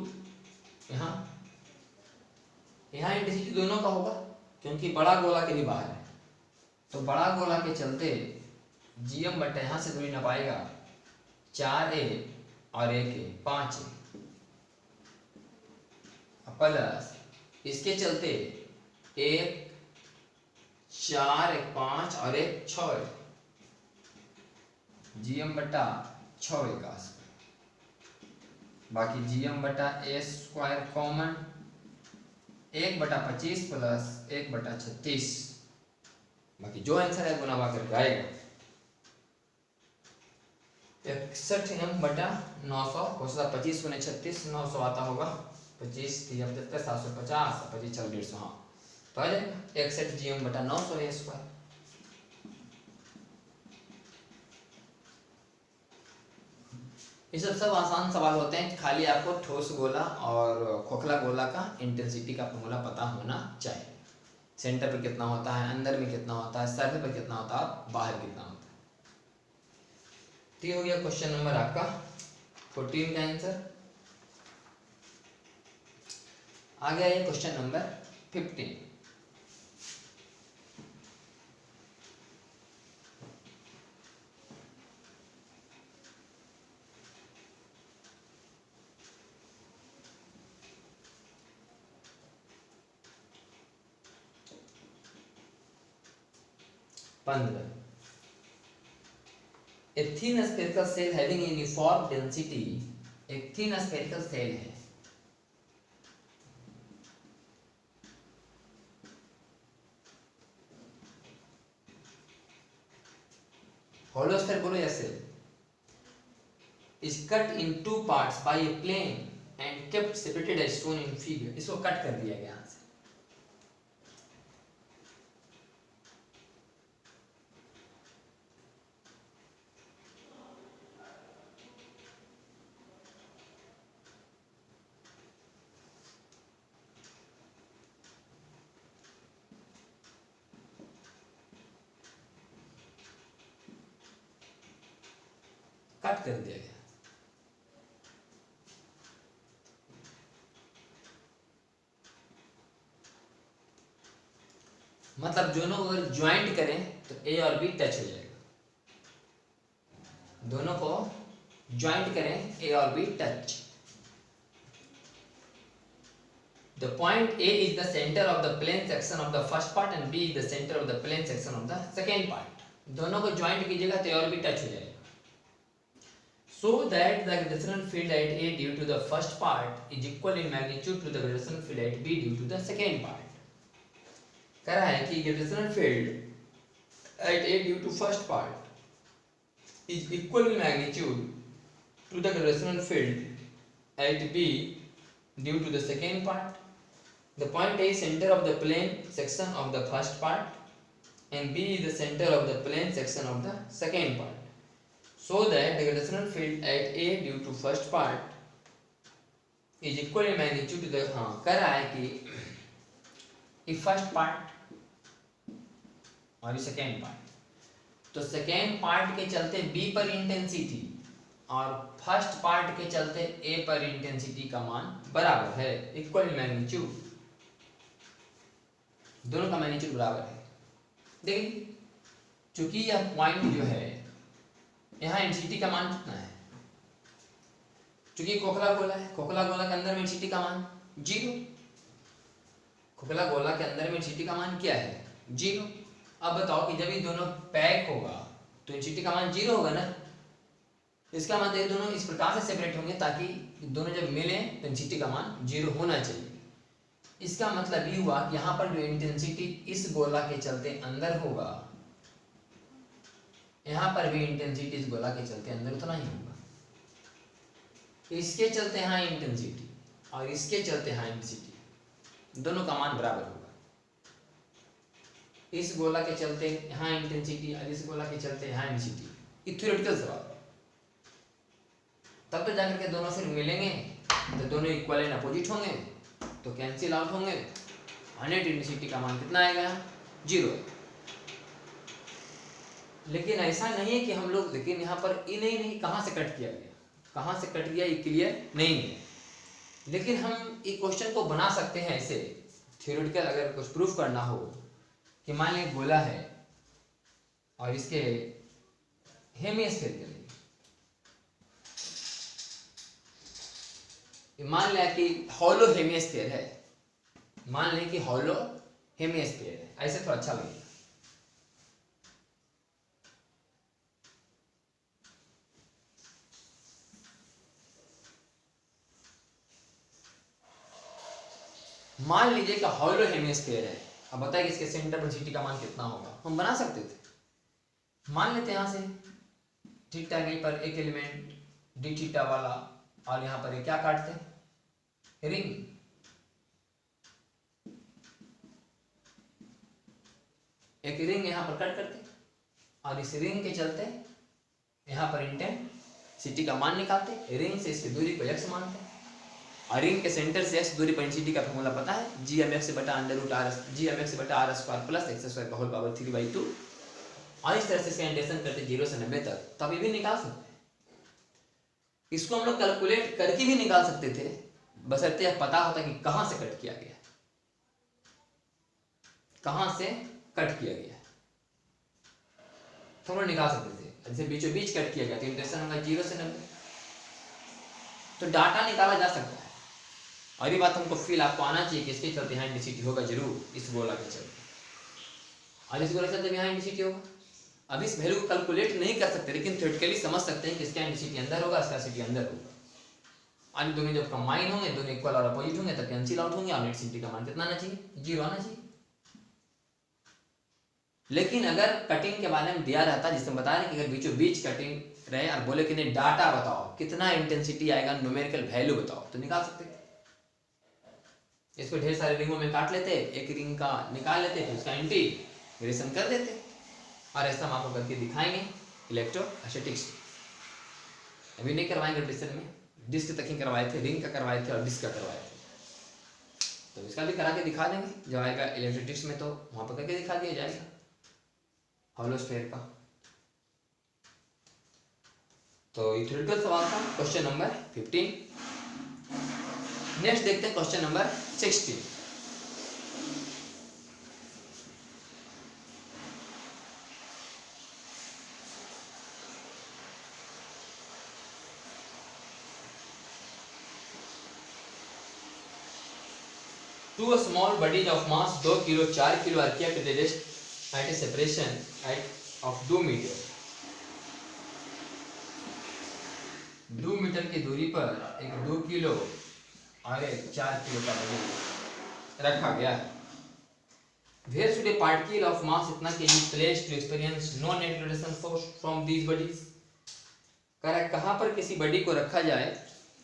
Speaker 1: यहाँ इंटेंसिटी दोनों का होगा क्योंकि बड़ा गोला के भी बाहर है, तो बड़ा गोला के चलते GM बटा यहाँ से दूरी ना पाएगा 4A और 1A 5A प्लस इसके चलते 1 4 1 5 और 1 6 GM बटा 6A का बाकी GM बटा A स्क्वायर कॉमन 1 बटा 25 प्लस 1 बटा 36 बाकी जो आंसर है गुना करके आएगा 61M बटा 900 हो सकता 25 गुने 36 900 आता होगा 25 3 750 25 चल 150 हाँ तो आ जाएगा 61 GM बटा 900 A स्क्वायर। ये सब आसान सवाल होते हैं, खाली आपको ठोस गोला और खोखला गोला का इंटेंसिटी का फॉर्मूला पता होना चाहिए। सेंटर पर कितना होता है, अंदर में कितना होता है, सर्फेस पर कितना होता है, बाहर कितना होता है। तो ये हो गया क्वेश्चन नंबर आपका 14 का आंसर। आ गया ये question number 15। A thin spherical cell having a uniform density, एक thin spherical cell है, hollow sphere बोलो या cell, is cut in 2 parts by a plane and kept separated as shown in figure। इसको cut कर दिया गया यहाँ से, कट कर दिया गया। मतलब दोनों अगर ज्वाइंट करें तो A और B टच हो जाएगा, दोनों को ज्वाइंट करें A और B touch. The point A is the center of the plane section of the first part and B is the center of the plane section of the second part। दोनों को joint कीजिएगा तो A और B touch हो जाएगा। So that the gravitational field at A due to the first part is equal in magnitude to the gravitational field at B due to the second part। कह रहा है कि gravitational field at A due to first part is equal in magnitude to the gravitational field at B due to the second part। The point A is center of the plane section of the first part and B is the center of the plane section of the second part। So that the gravitational field at A due to first part is equal in magnitude to the कह रहा है कि first part और ये second part, तो second part के चलते B पर इंटेंसिटी और फर्स्ट पार्ट के चलते A पर इंटेंसिटी का मान बराबर है, इक्वल इन मैग्नीट्यूड, दोनों का मैग्नीट्यूड बराबर है। देखिए चूंकि यह पॉइंट जो है यहाँ इंटेंसिटी का मान कितना है, चूंकि खोखला गोला है, खोखला गोला के अंदर में इंटेंसिटी का मान 0, खोखला गोला के अंदर में इंटेंसिटी का मान क्या है 0। अब बताओ कि जब ये दोनों पैक होगा तो इंटेंसिटी का मान 0 होगा ना, इसका मतलब ये दोनों इस प्रकार से सेपरेट होंगे ताकि दोनों जब मिले तो इंटेंसिटी का मान 0 होना चाहिए। इसका मतलब ये हुआ कि यहाँ पर जो इंटेंसिटी इस गोला के चलते अंदर होगा, यहाँ पर भी इंटेंसिटी इस गोला के चलते अंदर उतना ही होगा। इसके चलते यहाँ इंटेंसिटी और इसके चलते यहाँ इंटेंसिटी, दोनों का मान बराबर होगा। इस गोला के चलते यहाँ इंटेंसिटी और इस गोला के चलते यहाँ इंटेंसिटी, ये थ्योरेटिकल सवाल। तब तो जाकर के दोनों फिर मिलेंगे तो दोनों इक्वल एंड अपोजिट होंगे तो कैंसिल आउट होंगे, नेट इंटेंसिटी का मान कितना आएगा 0। लेकिन ऐसा नहीं है कि हम लोग, लेकिन यहाँ पर ये नहीं कहाँ से कट किया गया, कहाँ से कट गया ये क्लियर नहीं है, लेकिन हम एक क्वेश्चन को बना सकते हैं ऐसे थ्योरेटिकल। अगर कुछ प्रूफ करना हो कि मान लीजिए गोला है और इसके हेमिस्फीयर के लिए मान लिया कि हॉलो हेमिस्फीयर है, मान लें कि हॉलो हेमिस्फीयर है, ऐसे तो अच्छा लगेगा। मान लीजिए कि हॉलो हेमिस्फीयर है। अब बताइए कि इसके सेंटर पर जीटी का मान कितना होगा। हम बना सकते थे, मान लेते हैं यहां से थीटा एंगल पर एक एलिमेंट डी थीटा वाला, और यहां पर क्या काटते हैं, रिंग। एक रिंग यहां पर कट करते और इस रिंग के चलते यहां पर इंटेंसिटी का मान निकालते, रिंग से इसकी दूरी को x मानते हैं, और रिंग के सेंटर से x दूरी पर इंटेंसिटी का फॉर्मूला पता है, gmx बटा अंडर रूट r, gmx बटा r square plus x square का होल पावर 3/2। और इस तरह से इसका इंटीग्रेशन करते 0 से 90 तक, तो आप ये भी निकाल सकते हैं। इसको हम लोग कैलकुलेट करके भी निकाल सकते थे, बशर्ते यह पता होता कि कहां से कट किया गया, कहां से कट किया गया, तो हम लोग निकाल सकते थे। जैसे बीचों बीच कट किया गया तो इंटीग्रेशन होगा 0 से 90, तो डाटा निकाला जा सकता है। और ये बात हमको फील आपको आना चाहिए कि इसके चलते यहाँ इंटेंसिटी होगा जरूर, इस गोला के चलते, और इस गोला के चलते यहाँ इंटेंसिटी होगा। अब इस वैल्यू को कैलकुलेट नहीं कर सकते, लेकिन थ्योरेटिकली समझ सकते हैं कि इसका इंटेंसिटी अंदर होगा, इसका इंटेंसिटी अंदर होगा। और दोनों जब कंबाइन होंगे, दोनों इक्वल और अपोजिट होंगे, तब कैंसिल आउट होंगे और इंटेंसिटी का मान कितना आना चाहिए, 0 आना चाहिए। लेकिन अगर कटिंग के बारे में दिया रहता, जिसमें बता रहे कि अगर बीचों बीच कटिंग रहे और बोले कि नहीं डाटा बताओ कितना इंटेंसिटी आएगा, न्यूमेरिकल वैल्यू बताओ, तो निकाल सकते थे। इसको ढेर सारे रिंगों में काट लेते, एक रिंग का निकाल लेते, फिर उसका इंटीग्रेशन कर देते, और ऐसा हम आपको करके दिखाएंगे इलेक्ट्रोस्टैटिक्स। अभी नहीं करवाएंगे डिस्कशन में, डिस्क तक ही करवाए थे, रिंग का करवाए थे और डिस्क का करवाए थे, तो इसका भी करा के दिखा देंगे। जब आएगा इलेक्ट्रोस्टैटिक्स में तो वहां पर करके दिखा दिया जाएगा हॉलो स्फीयर का। तो ये थ्योरेटिकल सवाल था, क्वेश्चन नंबर 15। नेक्स्ट देखते हैं question number 16। Two small bodies of mass 2 kilo 4 kilo are kept at rest at a separation of 2 metre. 2 metre की दूरी पर एक 2 किलो और एक 4 किलो का बॉडी रखा गया है। Where should a particle of mass इतना kg placed to experience no net rotation force from these bodies? कहाँ पर किसी बॉडी को रखा जाए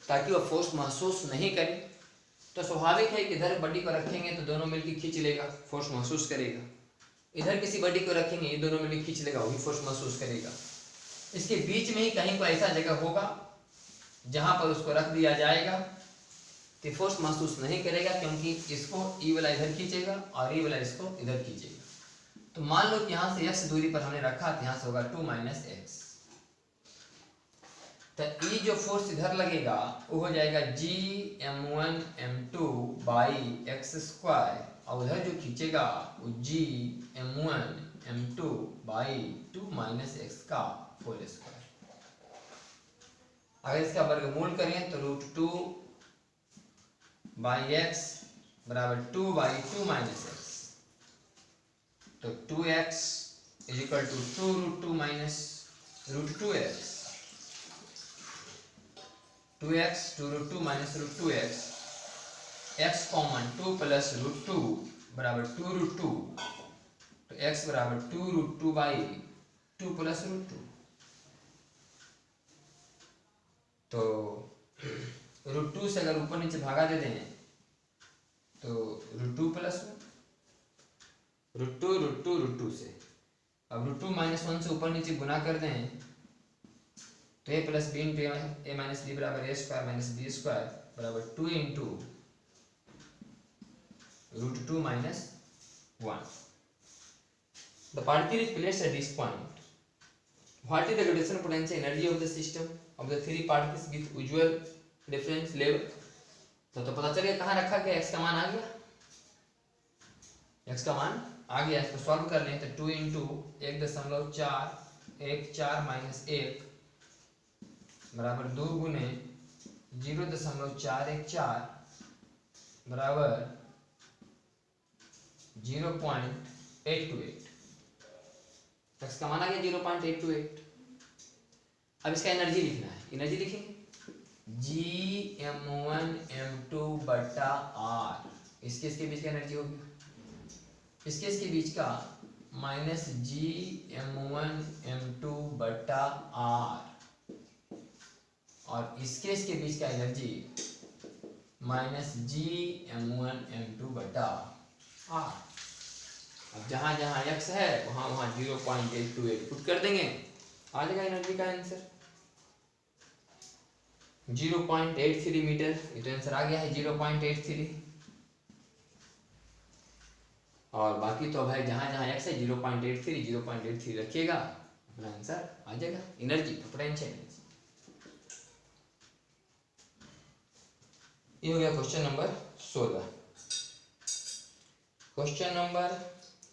Speaker 1: ताकि वह फोर्स महसूस नहीं करे। तो स्वाभाविक है कि इधर बॉडी को रखेंगे तो दोनों मिलकर खींच लेगा, फोर्स महसूस करेगा। इधर किसी बॉडी को रखेंगे, ये दोनों मिलकर खींच लेगा, वो भी फोर्स महसूस करेगा। इसके बीच में ही कहीं कोई ऐसा जगह होगा जहां पर उसको रख दिया जाएगा कि फोर्स महसूस नहीं करेगा, क्योंकि इसको ई वाला इधर खींचेगा और ई वाला इसको इधर खींचेगा। तो मान लो कि यहाँ से x दूरी पर हमने रखा, तो यहाँ से होगा 2 - x। तो ई जो फोर्स इधर लगेगा वो हो जाएगा Gm1 m2 by x square, और उधर जो खींचेगा वो Gm1 m2 बाई 2 - x का होल स्क्वायर। अगर इसका वर्गमूल करें तो √2 बाई x बराबर 2 बाई 2 - x, तो 2x is equal to 2 √2 - √2x, 2x 2 √2 - √2x, x common 2 plus √2 बराबर 2 √2, तो x बराबर 2 √2 बाई 2 प्लस √2। तो √2 से अगर ऊपर नीचे भागा दे दें तो √2 प्लस √2 से, अब √2 - 1 से ऊपर नीचे गुना कर दें तो a plus B into a minus B बराबर a square minus B square बराबर 2 into √2 - 1। The particle is placed at this point. What is the gravitational potential energy of the system of the three particles with usual difference level? तो पता चल गया कहाँ रखा गया, x का मान आ गया। x का मान आ गया, इसको सॉल्व कर लें तो 2 इंटू 1.414 माइनस 1 बराबर 2 गुने 0.414 बराबर 0.828। x का मान आ गया 0.828। अब इसका एनर्जी लिखना है, एनर्जी लिखेंगे Gm1m2 बटा r, इसके बीच का एनर्जी होगी, इसके बीच का माइनस Gm1m2 बटा r, और इसके बीच का एनर्जी माइनस Gm1m2 बटा r। अब जहां जहां x है वहां वहां 0.828 पुट कर देंगे, आ जाएगा एनर्जी का आंसर 0.83 मीटर। ये तो आंसर आ गया है 0.83। और बाकी तो भाई जहां जहां x है 0.83 रखिएगा, अपना आंसर आ जाएगा एनर्जी, पोटेंशियल एनर्जी। ये हो गया क्वेश्चन नंबर 16। क्वेश्चन नंबर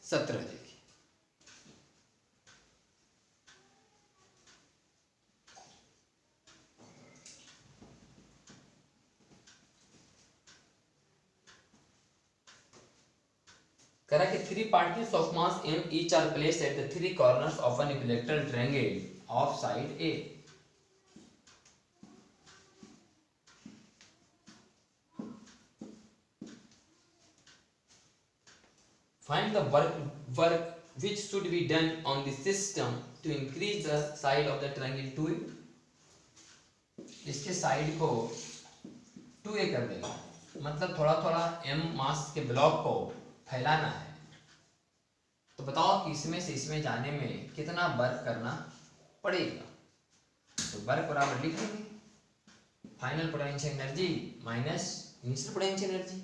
Speaker 1: 17 देखिए। करा कि 3 particles of mass m each are placed at the 3 corners of an equilateral triangle of side A. Find the work which should be done on the system to increase the side of the triangle 2A. इसके side को 2A कर देगा, मतलब थोड़ा थोड़ा m मास के block को फैलाना है। तो बताओ कि इसमें से इसमें जाने में कितना वर्क करना पड़ेगा। तो वर्क बराबर लिख देंगे final potential energy minus initial potential energy.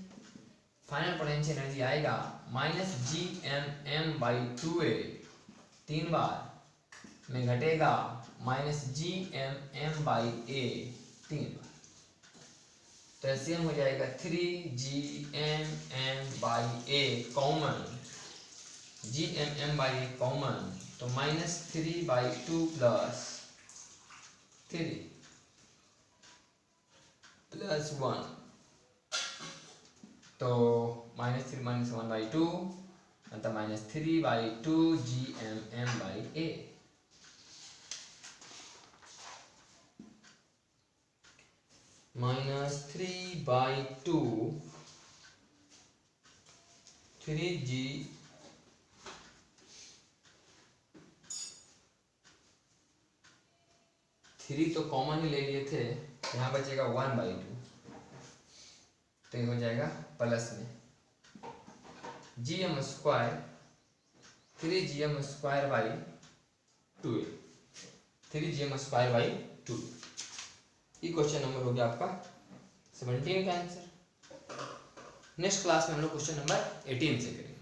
Speaker 1: Final potential energy आएगा माइनस Gmm/2A, 3 बार में घटेगा माइनस Gmm/A 3 बार, तो एलसीएम हो जाएगा 3Gmm/A कॉमन, Gmm/A कॉमन, तो -3/2 प्लस 3 प्लस 1, तो -3 - 1/2 मतलब -3/2 Gmm/A। -3/2 3G 3 तो कॉमन ही ले लिए थे, यहाँ बचेगा 1/2, तो ये हो जाएगा प्लस में Gm स्क्वायर 3Gm²/2, 3Gm²/2। ये क्वेश्चन नंबर हो गया आपका 17 का आंसर। नेक्स्ट क्लास में हम लोग क्वेश्चन नंबर 18 से करेंगे।